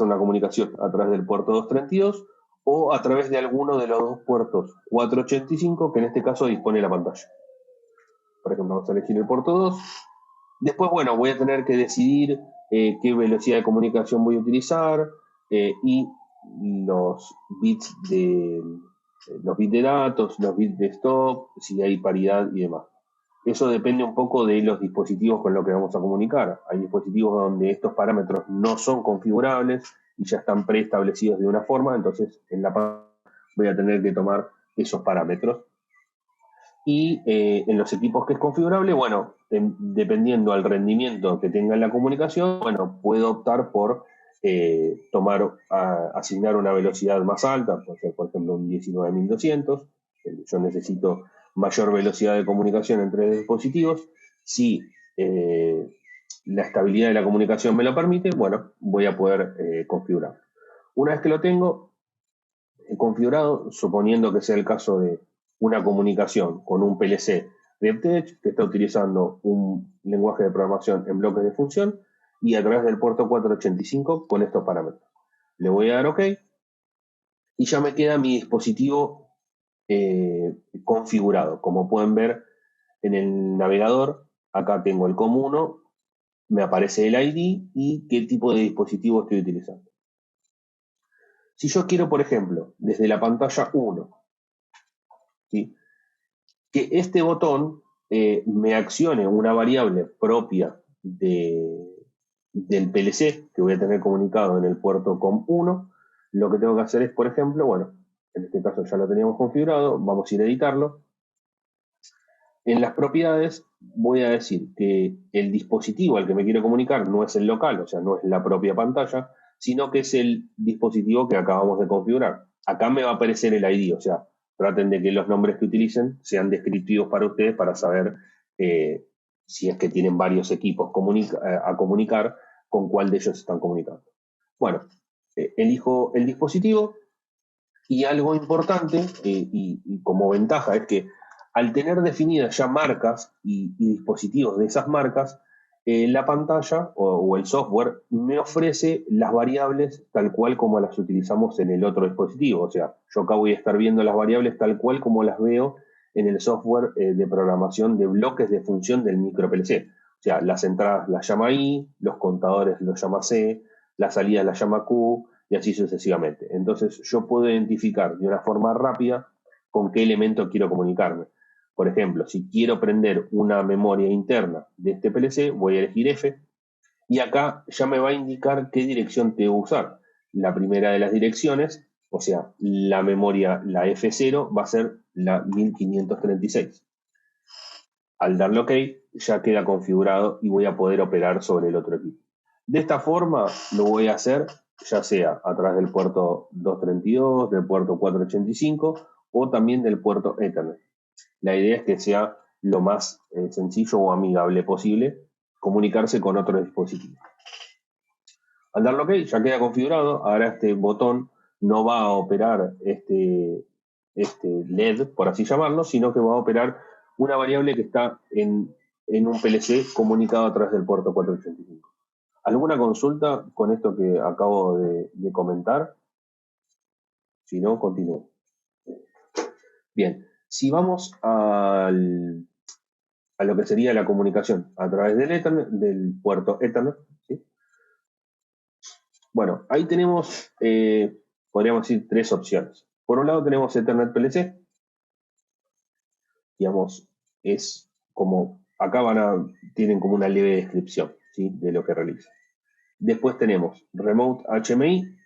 una comunicación a través del puerto 232 o a través de alguno de los dos puertos 485 que en este caso dispone la pantalla. Por ejemplo, vamos a elegir el puerto 2. Después, bueno, voy a tener que decidir qué velocidad de comunicación voy a utilizar y los bits de datos, los bits de stop, si hay paridad y demás. Eso depende un poco de los dispositivos con los que vamos a comunicar. Hay dispositivos donde estos parámetros no son configurables y ya están preestablecidos de una forma, entonces en la pantalla voy a tener que tomar esos parámetros. Y en los equipos que es configurable, bueno, dependiendo al rendimiento que tenga en la comunicación, bueno, puedo optar por asignar una velocidad más alta, puede ser por ejemplo un 19.200, yo necesito mayor velocidad de comunicación entre dispositivos. Si la estabilidad de la comunicación me lo permite, bueno, voy a poder configurar. Una vez que lo tengo configurado, suponiendo que sea el caso de una comunicación con un PLC RepTech que está utilizando un lenguaje de programación en bloques de función y a través del puerto 485 con estos parámetros. Le voy a dar OK y ya me queda mi dispositivo configurado. Como pueden ver en el navegador, acá tengo el COM1, me aparece el ID y qué tipo de dispositivo estoy utilizando. Si yo quiero, por ejemplo, desde la pantalla 1, ¿sí?, que este botón me accione una variable propia del PLC que voy a tener comunicado en el puerto COM1, lo que tengo que hacer es, por ejemplo, bueno, en este caso ya lo teníamos configurado, vamos a ir a editarlo. En las propiedades voy a decir que el dispositivo al que me quiero comunicar no es el local, o sea, no es la propia pantalla, sino que es el dispositivo que acabamos de configurar. Acá me va a aparecer el ID, o sea, traten de que los nombres que utilicen sean descriptivos para ustedes para saber si es que tienen varios equipos a comunicar, con cuál de ellos están comunicando. Bueno, elijo el dispositivo y algo importante y como ventaja es que al tener definidas ya marcas y dispositivos de esas marcas, la pantalla o el software me ofrece las variables tal cual como las utilizamos en el otro dispositivo. O sea, yo acá voy a estar viendo las variables tal cual como las veo en el software de programación de bloques de función del micro PLC. O sea, las entradas las llama I, los contadores los llama C, las salidas las llama Q y así sucesivamente. Entonces yo puedo identificar de una forma rápida con qué elemento quiero comunicarme. Por ejemplo, si quiero prender una memoria interna de este PLC, voy a elegir F y acá ya me va a indicar qué dirección tengo que usar. La primera de las direcciones, o sea, la memoria, la F0, va a ser la 1536. Al darle OK, ya queda configurado y voy a poder operar sobre el otro equipo. De esta forma lo voy a hacer ya sea a través del puerto 232, del puerto 485 o también del puerto Ethernet. La idea es que sea lo más sencillo o amigable posible comunicarse con otro dispositivo. Al darle OK ya queda configurado. Ahora este botón no va a operar este LED, por así llamarlo, sino que va a operar una variable que está en un PLC comunicado a través del puerto 485. ¿Alguna consulta con esto que acabo de comentar? Si no, continúo. Bien, si vamos a lo que sería la comunicación a través del Ethernet, del puerto Ethernet, ¿sí? Bueno, ahí tenemos, podríamos decir, tres opciones. Por un lado tenemos Ethernet PLC, digamos, es como, acá tienen como una leve descripción, ¿sí?, de lo que realiza. Después tenemos Remote HMI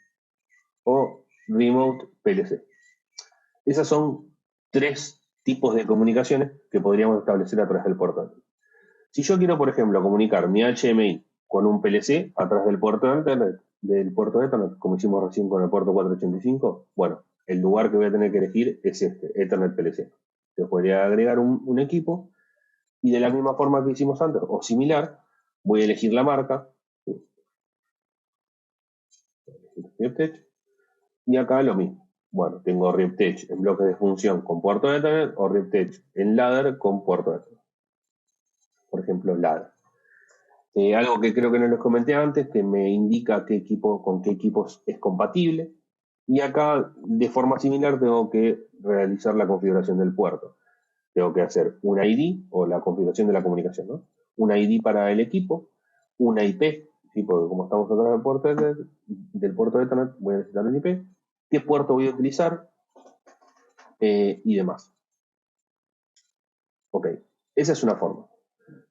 o Remote PLC. Esas son tres tipos de comunicaciones que podríamos establecer a través del puerto. Si yo quiero, por ejemplo, comunicar mi HMI con un PLC a través del puerto Ethernet, como hicimos recién con el puerto 485, bueno, el lugar que voy a tener que elegir es este, Ethernet PLC. Yo podría agregar un equipo y de la misma forma que hicimos antes, o similar, voy a elegir la marca, RepTech, y acá lo mismo. Bueno, tengo RepTech en bloques de función con puerto Ethernet o RepTech en ladder con puerto Ethernet. Por ejemplo, ladder. Algo que creo que no les comenté antes, que me indica con qué equipos es compatible. Y acá, de forma similar, tengo que realizar la configuración del puerto. Tengo que hacer una ID o la configuración de la comunicación, ¿no? Una ID para el equipo, una IP, ¿sí?, porque como estamos atrás del puerto de Ethernet, voy a necesitar el IP, qué puerto voy a utilizar y demás. Ok, esa es una forma.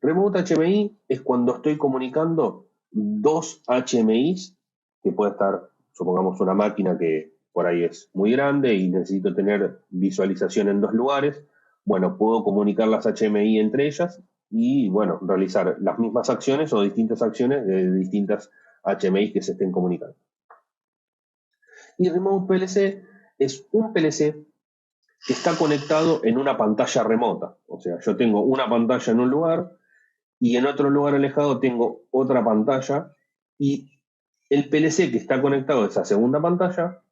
Remote HMI es cuando estoy comunicando dos HMIs, que puede estar, supongamos, una máquina que por ahí es muy grande y necesito tener visualización en dos lugares. Bueno, puedo comunicar las HMI entre ellas y, bueno, realizar las mismas acciones o distintas acciones de distintas HMI que se estén comunicando. Y Remote PLC es un PLC que está conectado en una pantalla remota. O sea, yo tengo una pantalla en un lugar y en otro lugar alejado tengo otra pantalla y el PLC que está conectado a esa segunda pantalla,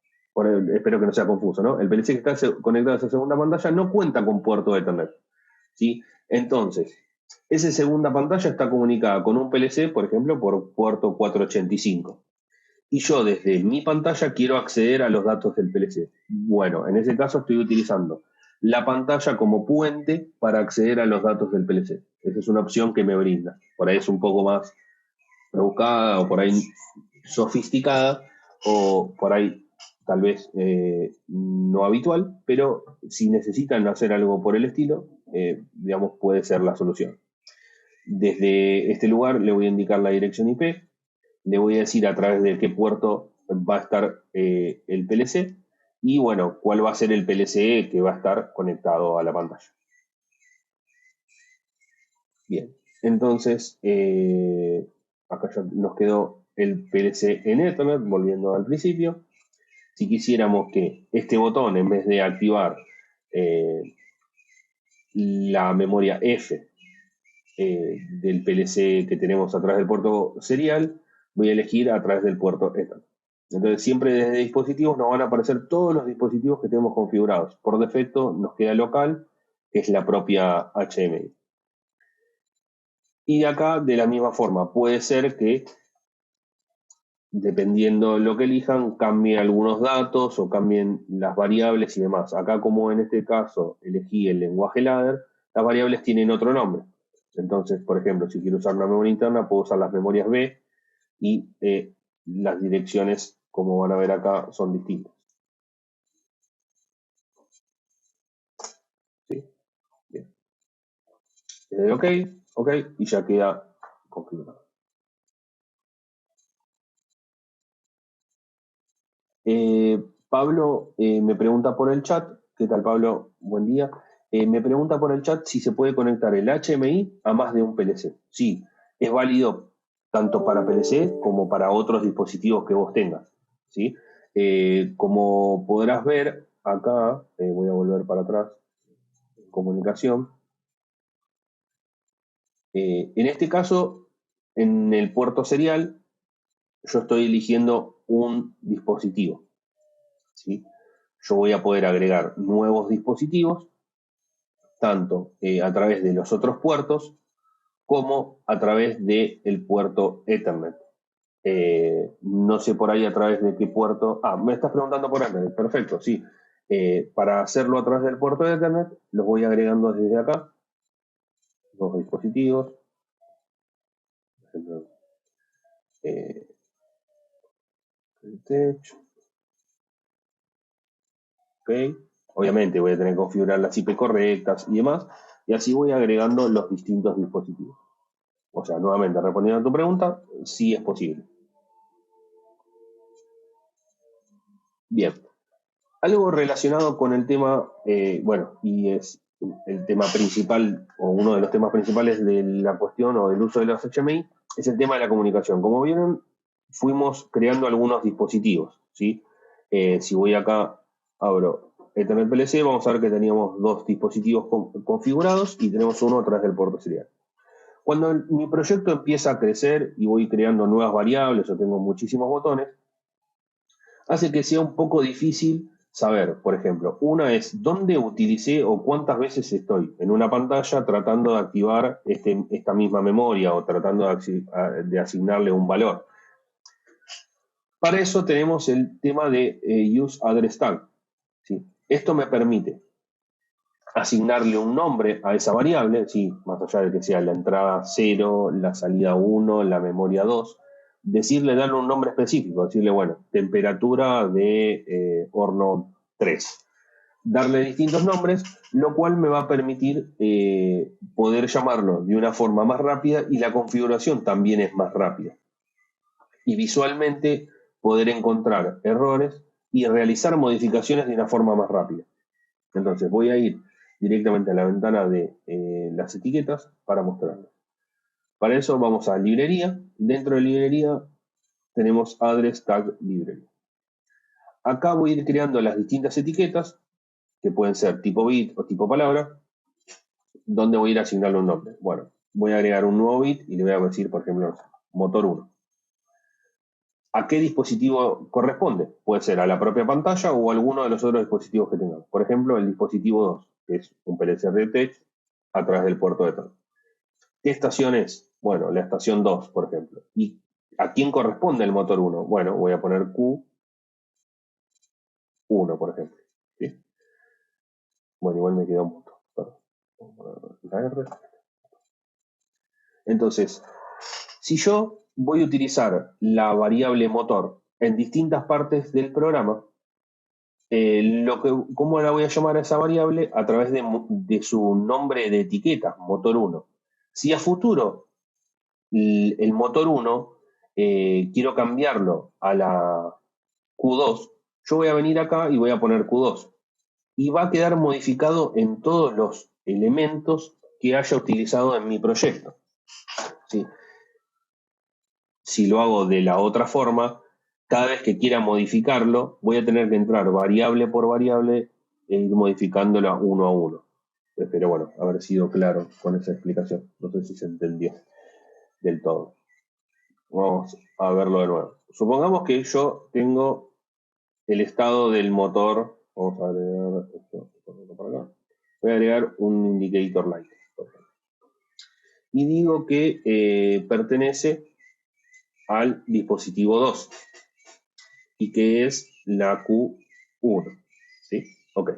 espero que no sea confuso, ¿no? El PLC que está conectado a esa segunda pantalla no cuenta con puerto de Ethernet, ¿sí? Entonces, esa segunda pantalla está comunicada con un PLC, por ejemplo, por puerto 485. Y yo desde mi pantalla quiero acceder a los datos del PLC. Bueno, en ese caso estoy utilizando la pantalla como puente para acceder a los datos del PLC. Esa es una opción que me brinda. Por ahí es un poco más rebuscada o por ahí sofisticada o por ahí tal vez no habitual, pero si necesitan hacer algo por el estilo, digamos, puede ser la solución. Desde este lugar le voy a indicar la dirección IP, le voy a decir a través de qué puerto va a estar el PLC y bueno, cuál va a ser el PLC que va a estar conectado a la pantalla. Bien, entonces acá ya nos quedó el PLC en Ethernet, volviendo al principio. Si quisiéramos que este botón, en vez de activar la memoria F del PLC que tenemos a través del puerto serial, voy a elegir a través del puerto Ethernet. Entonces siempre desde dispositivos nos van a aparecer todos los dispositivos que tenemos configurados. Por defecto nos queda local, que es la propia HMI. Y de acá, de la misma forma, puede ser que, dependiendo de lo que elijan, cambien algunos datos o cambien las variables y demás. Acá, como en este caso elegí el lenguaje ladder, las variables tienen otro nombre. Entonces, por ejemplo, si quiero usar una memoria interna, puedo usar las memorias B y las direcciones, como van a ver acá, son distintas. ¿Sí? Bien. OK, y ya queda configurado. Pablo me pregunta por el chat. ¿Qué tal, Pablo? Buen día. Me pregunta por el chat si se puede conectar el HMI a más de un PLC. Sí, es válido tanto para PLC como para otros dispositivos que vos tengas. ¿Sí? Como podrás ver acá, voy a volver para atrás, comunicación. En este caso, en el puerto serial, yo estoy eligiendo un dispositivo. ¿Sí? Yo voy a poder agregar nuevos dispositivos, tanto a través de los otros puertos, como a través del puerto Ethernet. No sé por ahí a través de qué puerto. Me estás preguntando por Ethernet. Perfecto, sí. Para hacerlo a través del puerto de Ethernet, los voy agregando desde acá. Los dispositivos. Por ejemplo, el techo. OK. Obviamente voy a tener que configurar las IP correctas y demás. Y así voy agregando los distintos dispositivos. O sea, nuevamente, respondiendo a tu pregunta, sí es posible. Bien. Algo relacionado con el tema, bueno, y es el tema principal, o uno de los temas principales de la cuestión o del uso de los HMI, es el tema de la comunicación. Como vieron, fuimos creando algunos dispositivos, ¿sí? Si voy acá, abro Ethernet PLC, vamos a ver que teníamos dos dispositivos configurados y tenemos uno a través del puerto serial. Cuando mi proyecto empieza a crecer y voy creando nuevas variables o tengo muchísimos botones, hace que sea un poco difícil saber, por ejemplo, una es dónde utilicé o cuántas veces estoy en una pantalla tratando de activar esta misma memoria o tratando de asignarle un valor. Para eso tenemos el tema de Use Address Tag. ¿Sí? Esto me permite asignarle un nombre a esa variable, ¿sí? Más allá de que sea la entrada 0, la salida 1, la memoria 2, darle un nombre específico, decirle, bueno, temperatura de horno 3. Darle distintos nombres, lo cual me va a permitir poder llamarlo de una forma más rápida y la configuración también es más rápida. Y visualmente poder encontrar errores y realizar modificaciones de una forma más rápida. Entonces voy a ir directamente a la ventana de las etiquetas para mostrarlo. Para eso vamos a librería. Dentro de librería tenemos Address Tag Library. Acá voy a ir creando las distintas etiquetas que pueden ser tipo bit o tipo palabra, ¿dónde voy a ir a asignarle un nombre? Bueno, voy a agregar un nuevo bit y le voy a decir, por ejemplo, motor 1. ¿A qué dispositivo corresponde? Puede ser a la propia pantalla o a alguno de los otros dispositivos que tengamos. Por ejemplo, el dispositivo 2, que es un PLC RedTech a través del puerto de Ethernet. ¿Qué estación es? Bueno, la estación 2, por ejemplo. ¿Y a quién corresponde el motor 1? Bueno, voy a poner Q1, por ejemplo. ¿Sí? Bueno, igual me queda un punto. La R. Entonces, si yo voy a utilizar la variable motor en distintas partes del programa, ¿cómo la voy a llamar a esa variable? A través de su nombre de etiqueta, motor 1. Si a futuro el motor 1 quiero cambiarlo a la Q2, yo voy a venir acá y voy a poner Q2. Y va a quedar modificado en todos los elementos que haya utilizado en mi proyecto. ¿Sí? Si lo hago de la otra forma, cada vez que quiera modificarlo, voy a tener que entrar variable por variable e ir modificándola uno a uno. Espero, bueno, haber sido claro con esa explicación. No sé si se entendió del todo. Vamos a verlo de nuevo. Supongamos que yo tengo el estado del motor. Vamos a agregar esto por acá. Voy a agregar un indicator light, por ejemplo. Y digo que pertenece al dispositivo 2 y que es la Q1. ¿Sí? Ok.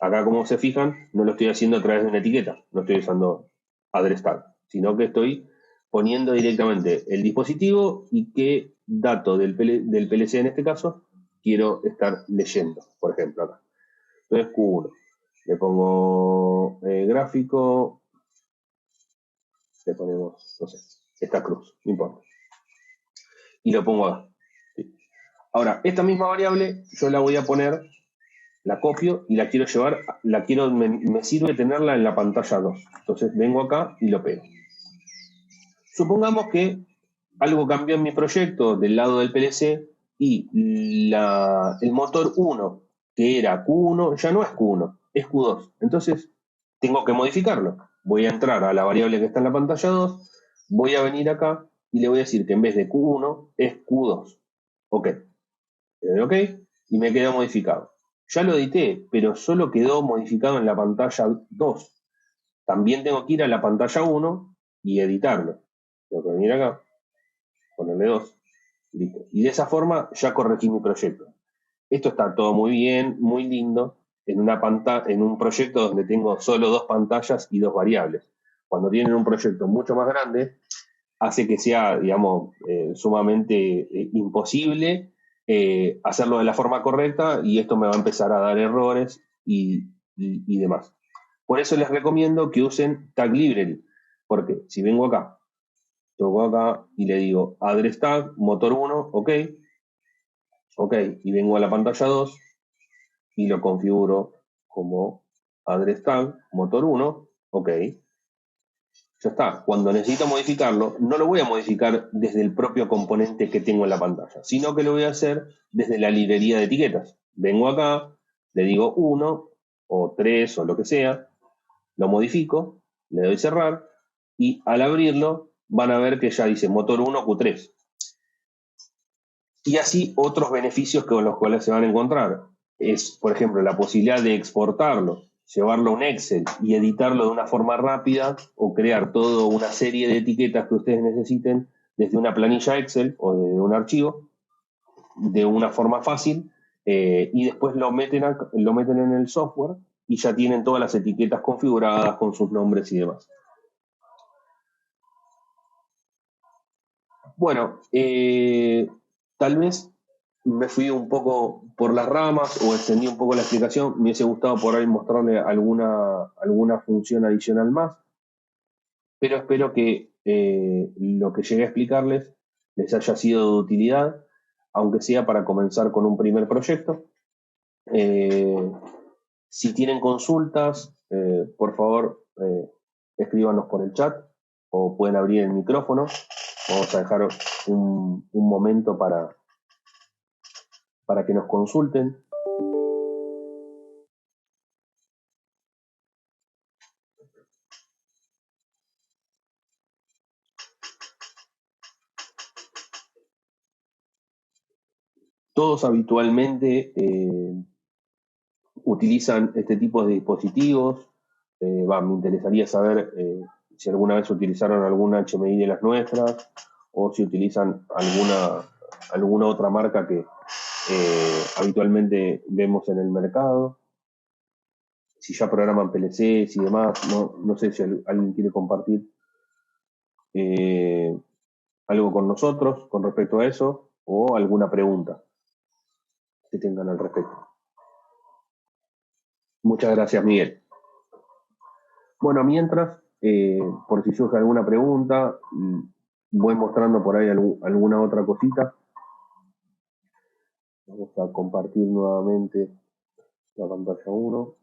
Acá, como se fijan, no lo estoy haciendo a través de una etiqueta, no estoy usando address tag, sino que estoy poniendo directamente el dispositivo y qué dato del PLC en este caso quiero estar leyendo, por ejemplo acá. Entonces Q1. Le pongo gráfico, le ponemos, no sé, esta cruz, no importa. Y lo pongo acá. ¿Sí? Ahora, esta misma variable yo la voy a poner, la copio y la quiero llevar, me sirve tenerla en la pantalla 2. Entonces vengo acá y lo pego. Supongamos que algo cambió en mi proyecto del lado del PLC y el motor 1, que era Q1, ya no es Q1, es Q2. Entonces tengo que modificarlo. Voy a entrar a la variable que está en la pantalla 2, voy a venir acá y le voy a decir que en vez de Q1 es Q2. Ok. Le doy OK y me queda modificado. Ya lo edité, pero solo quedó modificado en la pantalla 2. También tengo que ir a la pantalla 1 y editarlo. Tengo que venir acá, ponerle 2, listo. Y de esa forma ya corregí mi proyecto. Esto está todo muy bien, muy lindo, en un proyecto donde tengo solo 2 pantallas y 2 variables. Cuando tienen un proyecto mucho más grande, hace que sea, digamos, sumamente imposible hacerlo de la forma correcta y esto me va a empezar a dar errores y demás. Por eso les recomiendo que usen Tag Library, porque si vengo acá, toco acá y le digo address tag, motor 1, ok, y vengo a la pantalla 2 y lo configuro como address tag, motor 1, ok. Ya está. Cuando necesito modificarlo, no lo voy a modificar desde el propio componente que tengo en la pantalla, sino que lo voy a hacer desde la librería de etiquetas. Vengo acá, le digo 1 o 3 o lo que sea, lo modifico, le doy cerrar y al abrirlo van a ver que ya dice motor 1 Q3. Y así otros beneficios con los cuales se van a encontrar es, por ejemplo, la posibilidad de exportarlo, llevarlo a un Excel y editarlo de una forma rápida o crear toda una serie de etiquetas que ustedes necesiten desde una planilla Excel o de un archivo de una forma fácil y después lo meten en el software y ya tienen todas las etiquetas configuradas con sus nombres y demás. Bueno, tal vez me fui un poco por las ramas o extendí un poco la explicación. Me hubiese gustado por ahí mostrarle alguna función adicional más, pero espero que lo que llegué a explicarles les haya sido de utilidad, aunque sea para comenzar con un primer proyecto. Si tienen consultas, por favor, escríbanos por el chat o pueden abrir el micrófono. Vamos a dejar un momento para que nos consulten. Todos habitualmente utilizan este tipo de dispositivos. Me interesaría saber si alguna vez utilizaron alguna HMI de las nuestras o si utilizan alguna otra marca que habitualmente vemos en el mercado. Si ya programan PLCs y demás, no sé si alguien quiere compartir algo con nosotros con respecto a eso o alguna pregunta que tengan al respecto. Muchas gracias, Miguel. Bueno, mientras, por si surge alguna pregunta, voy mostrando por ahí alguna otra cosita. Vamos a compartir nuevamente la pantalla 1.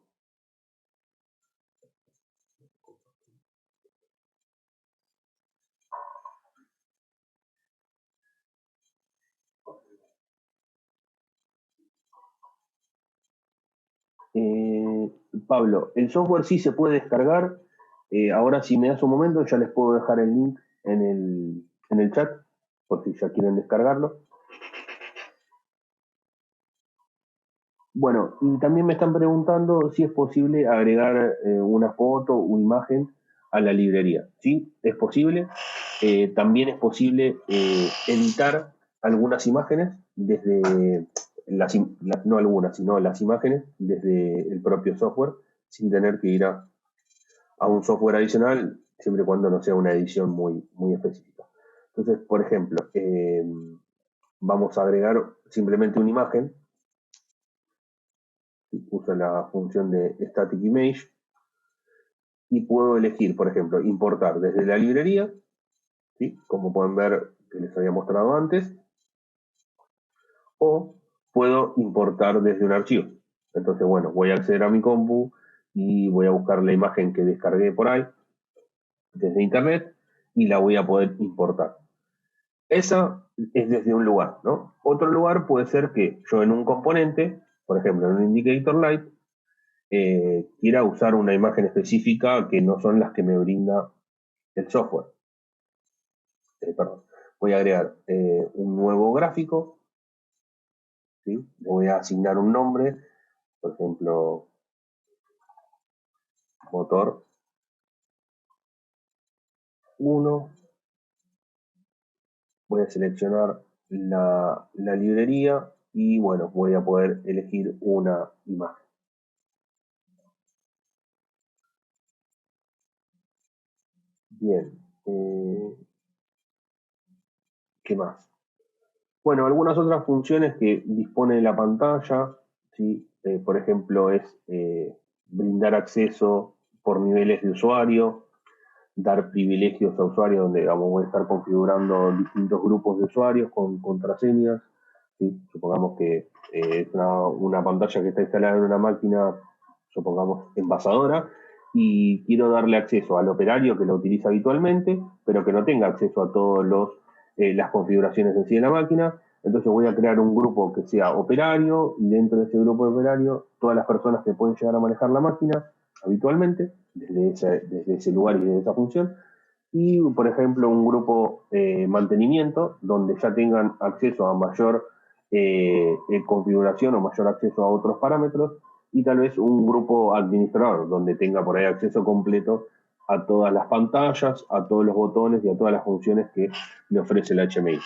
Pablo, el software sí se puede descargar. Ahora, si me das un momento, ya les puedo dejar el link en el chat, por si ya quieren descargarlo. Bueno, y también me están preguntando si es posible agregar una foto o imagen a la librería. Sí, es posible. También es posible editar algunas imágenes desde no algunas, sino las imágenes desde el propio software, sin tener que ir a un software adicional, siempre y cuando no sea una edición muy, muy específica. Entonces, por ejemplo, vamos a agregar simplemente una imagen. Uso la función de static image y puedo elegir, por ejemplo, importar desde la librería, ¿sí? Como pueden ver que les había mostrado antes, o puedo importar desde un archivo. Entonces, bueno, voy a acceder a mi compu y voy a buscar la imagen que descargué por ahí desde internet y la voy a poder importar. Esa es desde un lugar, ¿no? Otro lugar puede ser que yo en un componente, por ejemplo en un indicator light, quiera usar una imagen específica que no son las que me brinda el software. Perdón. Voy a agregar un nuevo gráfico, ¿sí? Le voy a asignar un nombre, por ejemplo, motor 1. Voy a seleccionar la librería y bueno, voy a poder elegir una imagen. Bien. ¿Qué más? Bueno, algunas otras funciones que dispone la pantalla, ¿sí? Por ejemplo, es brindar acceso por niveles de usuario, dar privilegios a usuarios donde voy a estar configurando distintos grupos de usuarios con contraseñas. ¿Sí? Supongamos que es una pantalla que está instalada en una máquina, supongamos envasadora, y quiero darle acceso al operario que lo utiliza habitualmente, pero que no tenga acceso a todas las configuraciones en sí de la máquina. Entonces voy a crear un grupo que sea operario, y dentro de ese grupo de operario, todas las personas que pueden llegar a manejar la máquina habitualmente, desde ese lugar y desde esa función. Y, por ejemplo, un grupo mantenimiento, donde ya tengan acceso a mayor configuración o mayor acceso a otros parámetros, y tal vez un grupo administrador, donde tenga por ahí acceso completo a todas las pantallas, a todos los botones y a todas las funciones que me ofrece el HMI.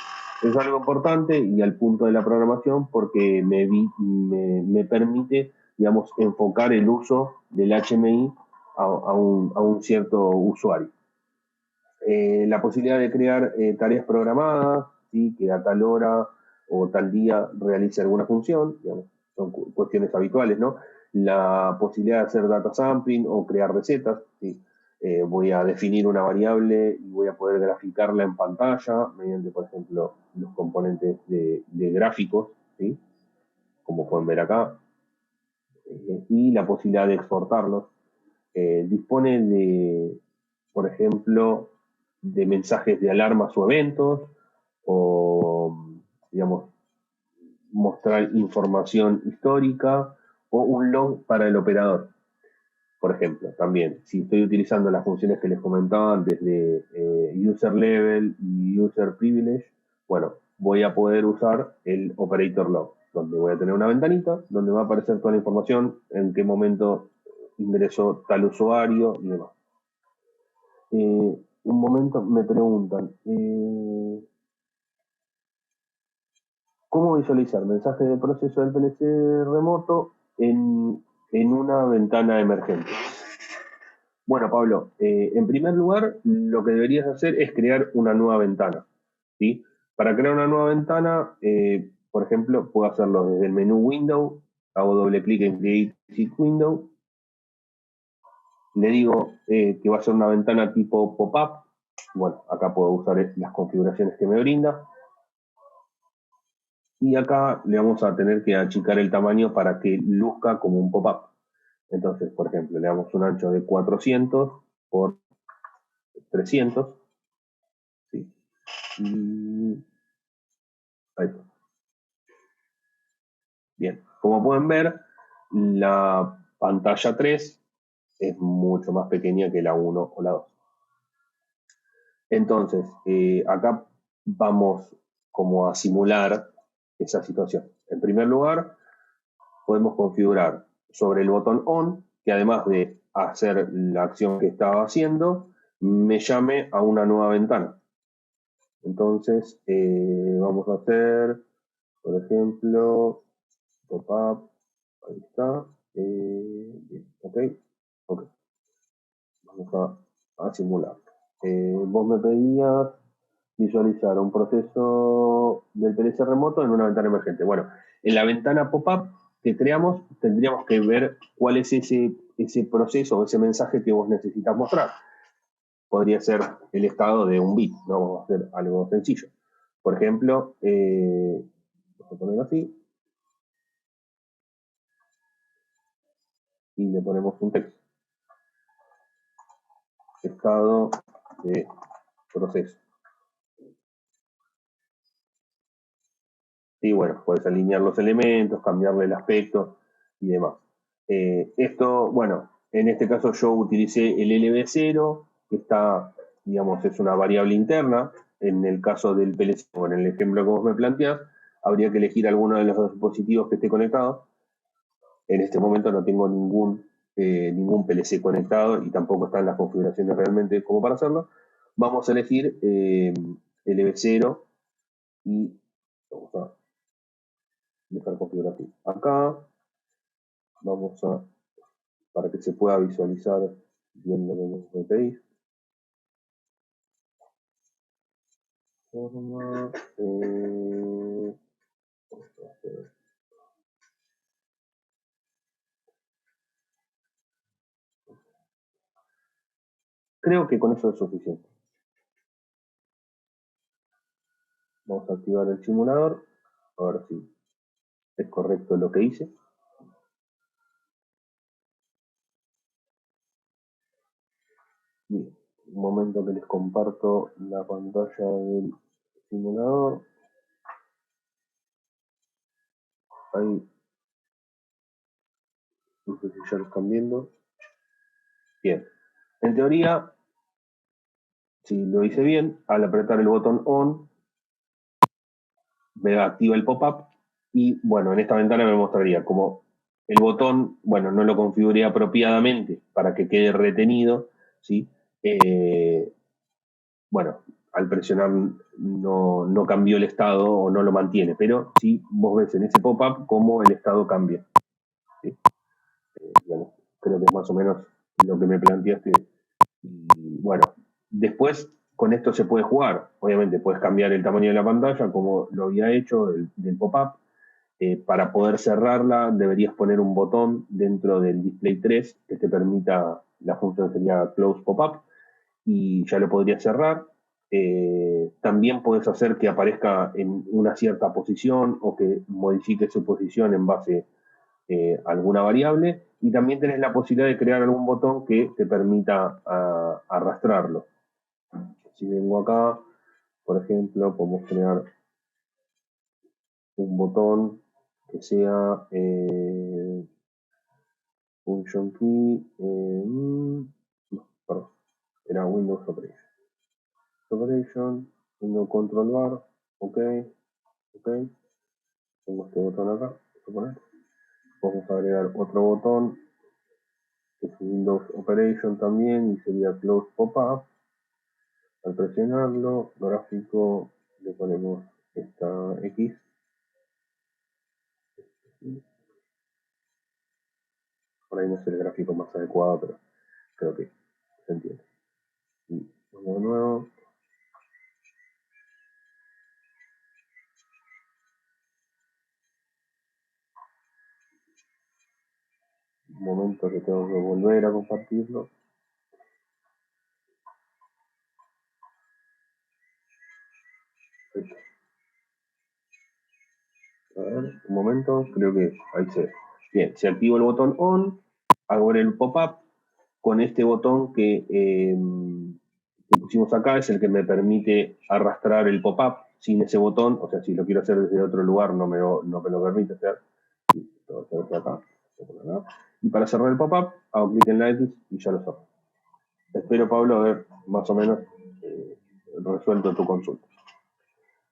Es algo importante y al punto de la programación porque me permite, digamos, enfocar el uso del HMI a un cierto usuario. La posibilidad de crear tareas programadas, ¿sí? Que a tal hora o tal día realice alguna función, digamos, son cuestiones habituales, ¿no? La posibilidad de hacer data sampling o crear recetas, ¿sí? Voy a definir una variable y voy a poder graficarla en pantalla mediante, por ejemplo, los componentes de gráficos, ¿sí? Como pueden ver acá, y la posibilidad de exportarlos. Dispone de, por ejemplo, de mensajes de alarmas o eventos, o, digamos, mostrar información histórica o un log para el operador. Por ejemplo, también, si estoy utilizando las funciones que les comentaba antes de user level y user privilege, bueno, voy a poder usar el operator log, donde voy a tener una ventanita donde va a aparecer toda la información, en qué momento ingresó tal usuario y demás. Un momento, me preguntan, ¿cómo visualizar mensajes de proceso del PLC remoto en una ventana emergente? Bueno, Pablo, en primer lugar, lo que deberías hacer es crear una nueva ventana, ¿sí? Para crear una nueva ventana, por ejemplo, puedo hacerlo desde el menú Window, hago doble clic en Create Exit Window, le digo que va a ser una ventana tipo pop-up. Bueno, acá puedo usar las configuraciones que me brinda. Y acá le vamos a tener que achicar el tamaño para que luzca como un pop-up. Entonces, por ejemplo, le damos un ancho de 400 por 300. ¿Sí? Y ahí está. Bien, como pueden ver, la pantalla 3 es mucho más pequeña que la 1 o la 2. Entonces, acá vamos como a simular esa situación. En primer lugar, podemos configurar sobre el botón ON, que además de hacer la acción que estaba haciendo, me llame a una nueva ventana. Entonces, vamos a hacer, por ejemplo, pop-up, ahí está, bien, ok, vamos a simular. Vos me pedías visualizar un proceso del PLC remoto en una ventana emergente. Bueno, en la ventana pop-up que creamos, tendríamos que ver cuál es ese proceso o ese mensaje que vos necesitas mostrar. Podría ser el estado de un bit, no vamos a hacer algo sencillo. Por ejemplo, vamos a ponerlo así, y le ponemos un texto. Estado de proceso. Y bueno, puedes alinear los elementos, cambiarle el aspecto y demás. Esto, bueno, en este caso yo utilicé el LB0, que está, digamos, es una variable interna. En el caso del PLC, o en el ejemplo que vos me planteás, habría que elegir alguno de los dos dispositivos que esté conectado. En este momento no tengo ningún PLC conectado y tampoco están las configuraciones realmente como para hacerlo. Vamos a elegir LB0 y vamos a dejar configuración acá. Vamos para que se pueda visualizar bien lo que me pedís. Forma, creo que con eso es suficiente. Vamos a activar el simulador, a ver si es correcto lo que hice. Bien, un momento que les comparto la pantalla del simulador. Ahí, no sé si ya lo están viendo. Bien, en teoría, si lo hice bien, al apretar el botón ON, me activa el pop-up y bueno, en esta ventana me mostraría como el botón, bueno, no lo configuré apropiadamente para que quede retenido, ¿sí? Bueno, al presionar no cambió el estado o no lo mantiene, pero sí vos ves en ese pop-up cómo el estado cambia. ¿Sí? Digamos, creo que es más o menos lo que me planteaste. Y bueno, después con esto se puede jugar. Obviamente puedes cambiar el tamaño de la pantalla como lo había hecho del pop-up. Para poder cerrarla deberías poner un botón dentro del display 3 que te permita, la función sería close pop-up y ya lo podrías cerrar. También puedes hacer que aparezca en una cierta posición o que modifique su posición en base a alguna variable y también tenés la posibilidad de crear algún botón que te permita arrastrarlo. Si vengo acá, por ejemplo, podemos crear un botón que sea function key, no, perdón, era Windows Operation. Windows Control Bar, ok, Ok, tengo este botón acá, suponer. Vamos a agregar otro botón, que es Windows Operation también, y sería Close Pop-up. Al presionarlo, gráfico, le ponemos esta X. Por ahí no es el gráfico más adecuado, pero creo que se entiende. Y vamos de nuevo. Un momento que tengo que volver a compartirlo. A ver, un momento, creo que ahí se ve. Bien, si activo el botón ON, hago el pop-up con este botón que pusimos acá, es el que me permite arrastrar el pop-up. Sin ese botón, o sea, si lo quiero hacer desde otro lugar, no me lo permite hacer. Acá. Y para cerrar el pop-up, hago clic en la X y ya lo cerro. Espero, Pablo, haber más o menos resuelto tu consulta.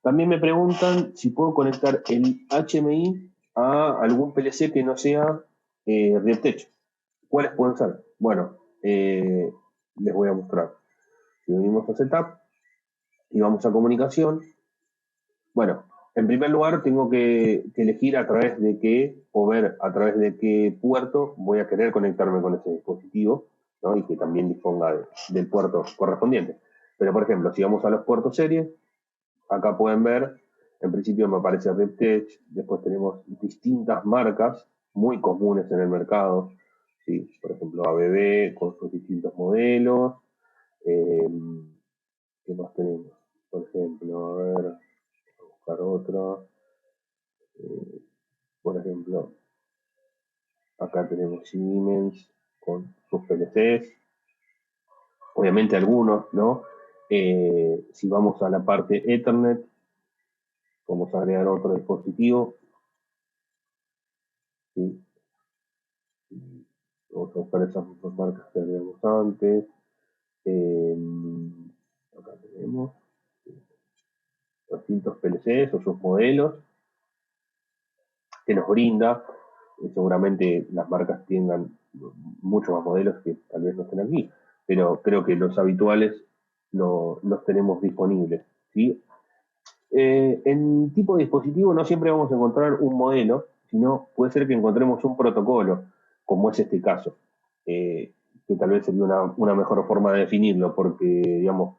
También me preguntan si puedo conectar el HMI a algún PLC que no sea RepTech. ¿Cuáles pueden ser? Bueno, les voy a mostrar. Si venimos a Setup y vamos a Comunicación, bueno, en primer lugar tengo que elegir a través de qué, o ver a través de qué puerto voy a querer conectarme con ese dispositivo, ¿no? Y que también disponga del puerto correspondiente. Pero, por ejemplo, si vamos a los puertos series, acá pueden ver, en principio me aparece RepTech, después tenemos distintas marcas muy comunes en el mercado, ¿sí? Por ejemplo, ABB con sus distintos modelos. ¿Qué más tenemos? Por ejemplo, a ver, voy a buscar otra. Por ejemplo, acá tenemos Siemens con sus PLCs, obviamente algunos, ¿no? Si vamos a la parte Ethernet, vamos a agregar otro dispositivo, ¿sí? Vamos a buscar esas mismas marcas que habíamos antes. Acá tenemos distintos PLCs o sus modelos que nos brinda. Seguramente las marcas tengan muchos más modelos que tal vez no estén aquí, pero creo que los habituales los tenemos disponibles, ¿sí? En tipo de dispositivo no siempre vamos a encontrar un modelo, sino puede ser que encontremos un protocolo, como es este caso, que tal vez sería una mejor forma de definirlo, porque, digamos,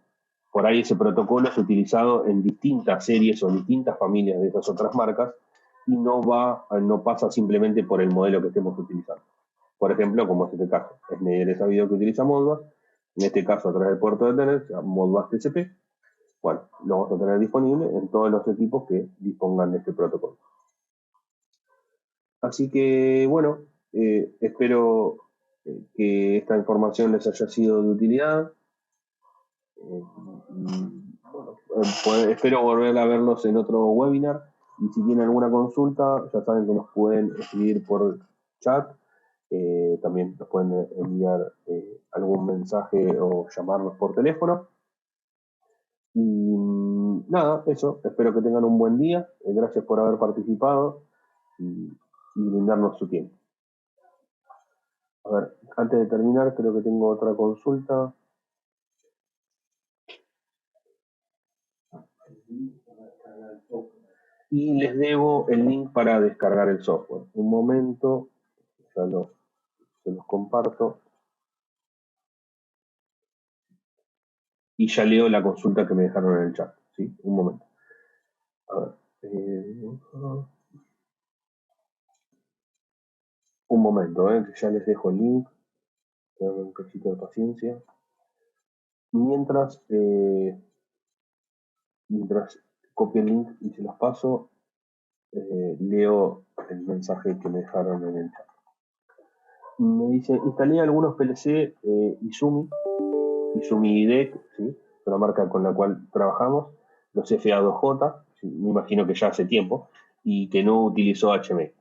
por ahí ese protocolo es utilizado en distintas series o distintas familias de esas otras marcas y no pasa simplemente por el modelo que estemos utilizando. Por ejemplo, como es este caso, Schneider es sabido que utiliza Modbus, en este caso a través del puerto de Ethernet, Modbus TCP. Bueno, lo vamos a tener disponible en todos los equipos que dispongan de este protocolo. Así que, bueno, espero que esta información les haya sido de utilidad. Espero volver a verlos en otro webinar. Y si tienen alguna consulta, ya saben que nos pueden escribir por chat. También nos pueden enviar algún mensaje o llamarnos por teléfono. Y nada, eso. Espero que tengan un buen día. Gracias por haber participado y brindarnos su tiempo. A ver, antes de terminar, creo que tengo otra consulta. Y les debo el link para descargar el software. Un momento, ya se los comparto. Y ya leo la consulta que me dejaron en el chat. ¿Sí? Un momento. A ver. Un momento, que ya les dejo el link. Tengan un cachito de paciencia. Mientras copio el link y se los paso, leo el mensaje que me dejaron en el chat. Me dice, instalé algunos PLC Izumi IDEC, ¿sí? Es una marca con la cual trabajamos, los FA2J, ¿sí? Me imagino que ya hace tiempo, y que no utilizó HMI.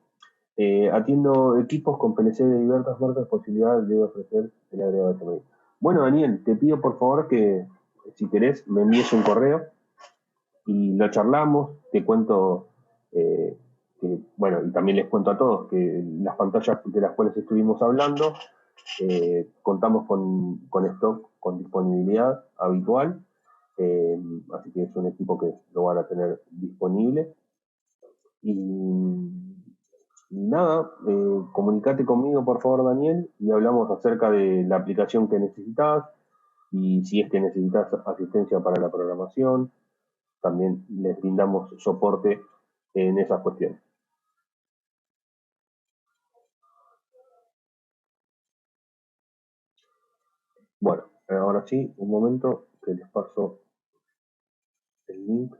Atiendo equipos con PLC de diversas marcas, posibilidad de ofrecer el agregado HMI. Bueno, Daniel, te pido por favor que, si querés, me envíes un correo y lo charlamos, te cuento Bueno, y también les cuento a todos que las pantallas de las cuales estuvimos hablando, contamos con stock, con disponibilidad habitual, así que es un equipo que lo van a tener disponible. Y nada, comunicate conmigo por favor, Daniel, y hablamos acerca de la aplicación que necesitas y si es que necesitas asistencia para la programación, también les brindamos soporte en esas cuestiones. Bueno, ahora sí, un momento que les paso el link.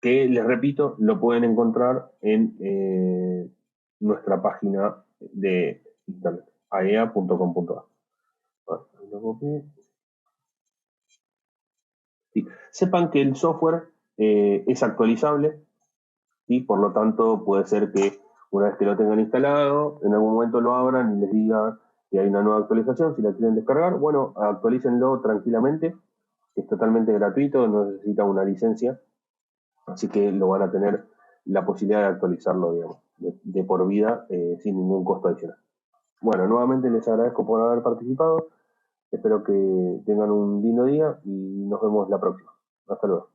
Que les repito, lo pueden encontrar en nuestra página de internet, aea.com.ar. Bueno, lo copié. Sí. Sepan que el software es actualizable y por lo tanto puede ser que una vez que lo tengan instalado, en algún momento lo abran y les diga que hay una nueva actualización, si la quieren descargar, bueno, actualícenlo tranquilamente, es totalmente gratuito, no necesita una licencia, así que lo van a tener la posibilidad de actualizarlo, digamos, de por vida sin ningún costo adicional. Bueno, nuevamente les agradezco por haber participado, espero que tengan un lindo día y nos vemos la próxima. Hasta luego.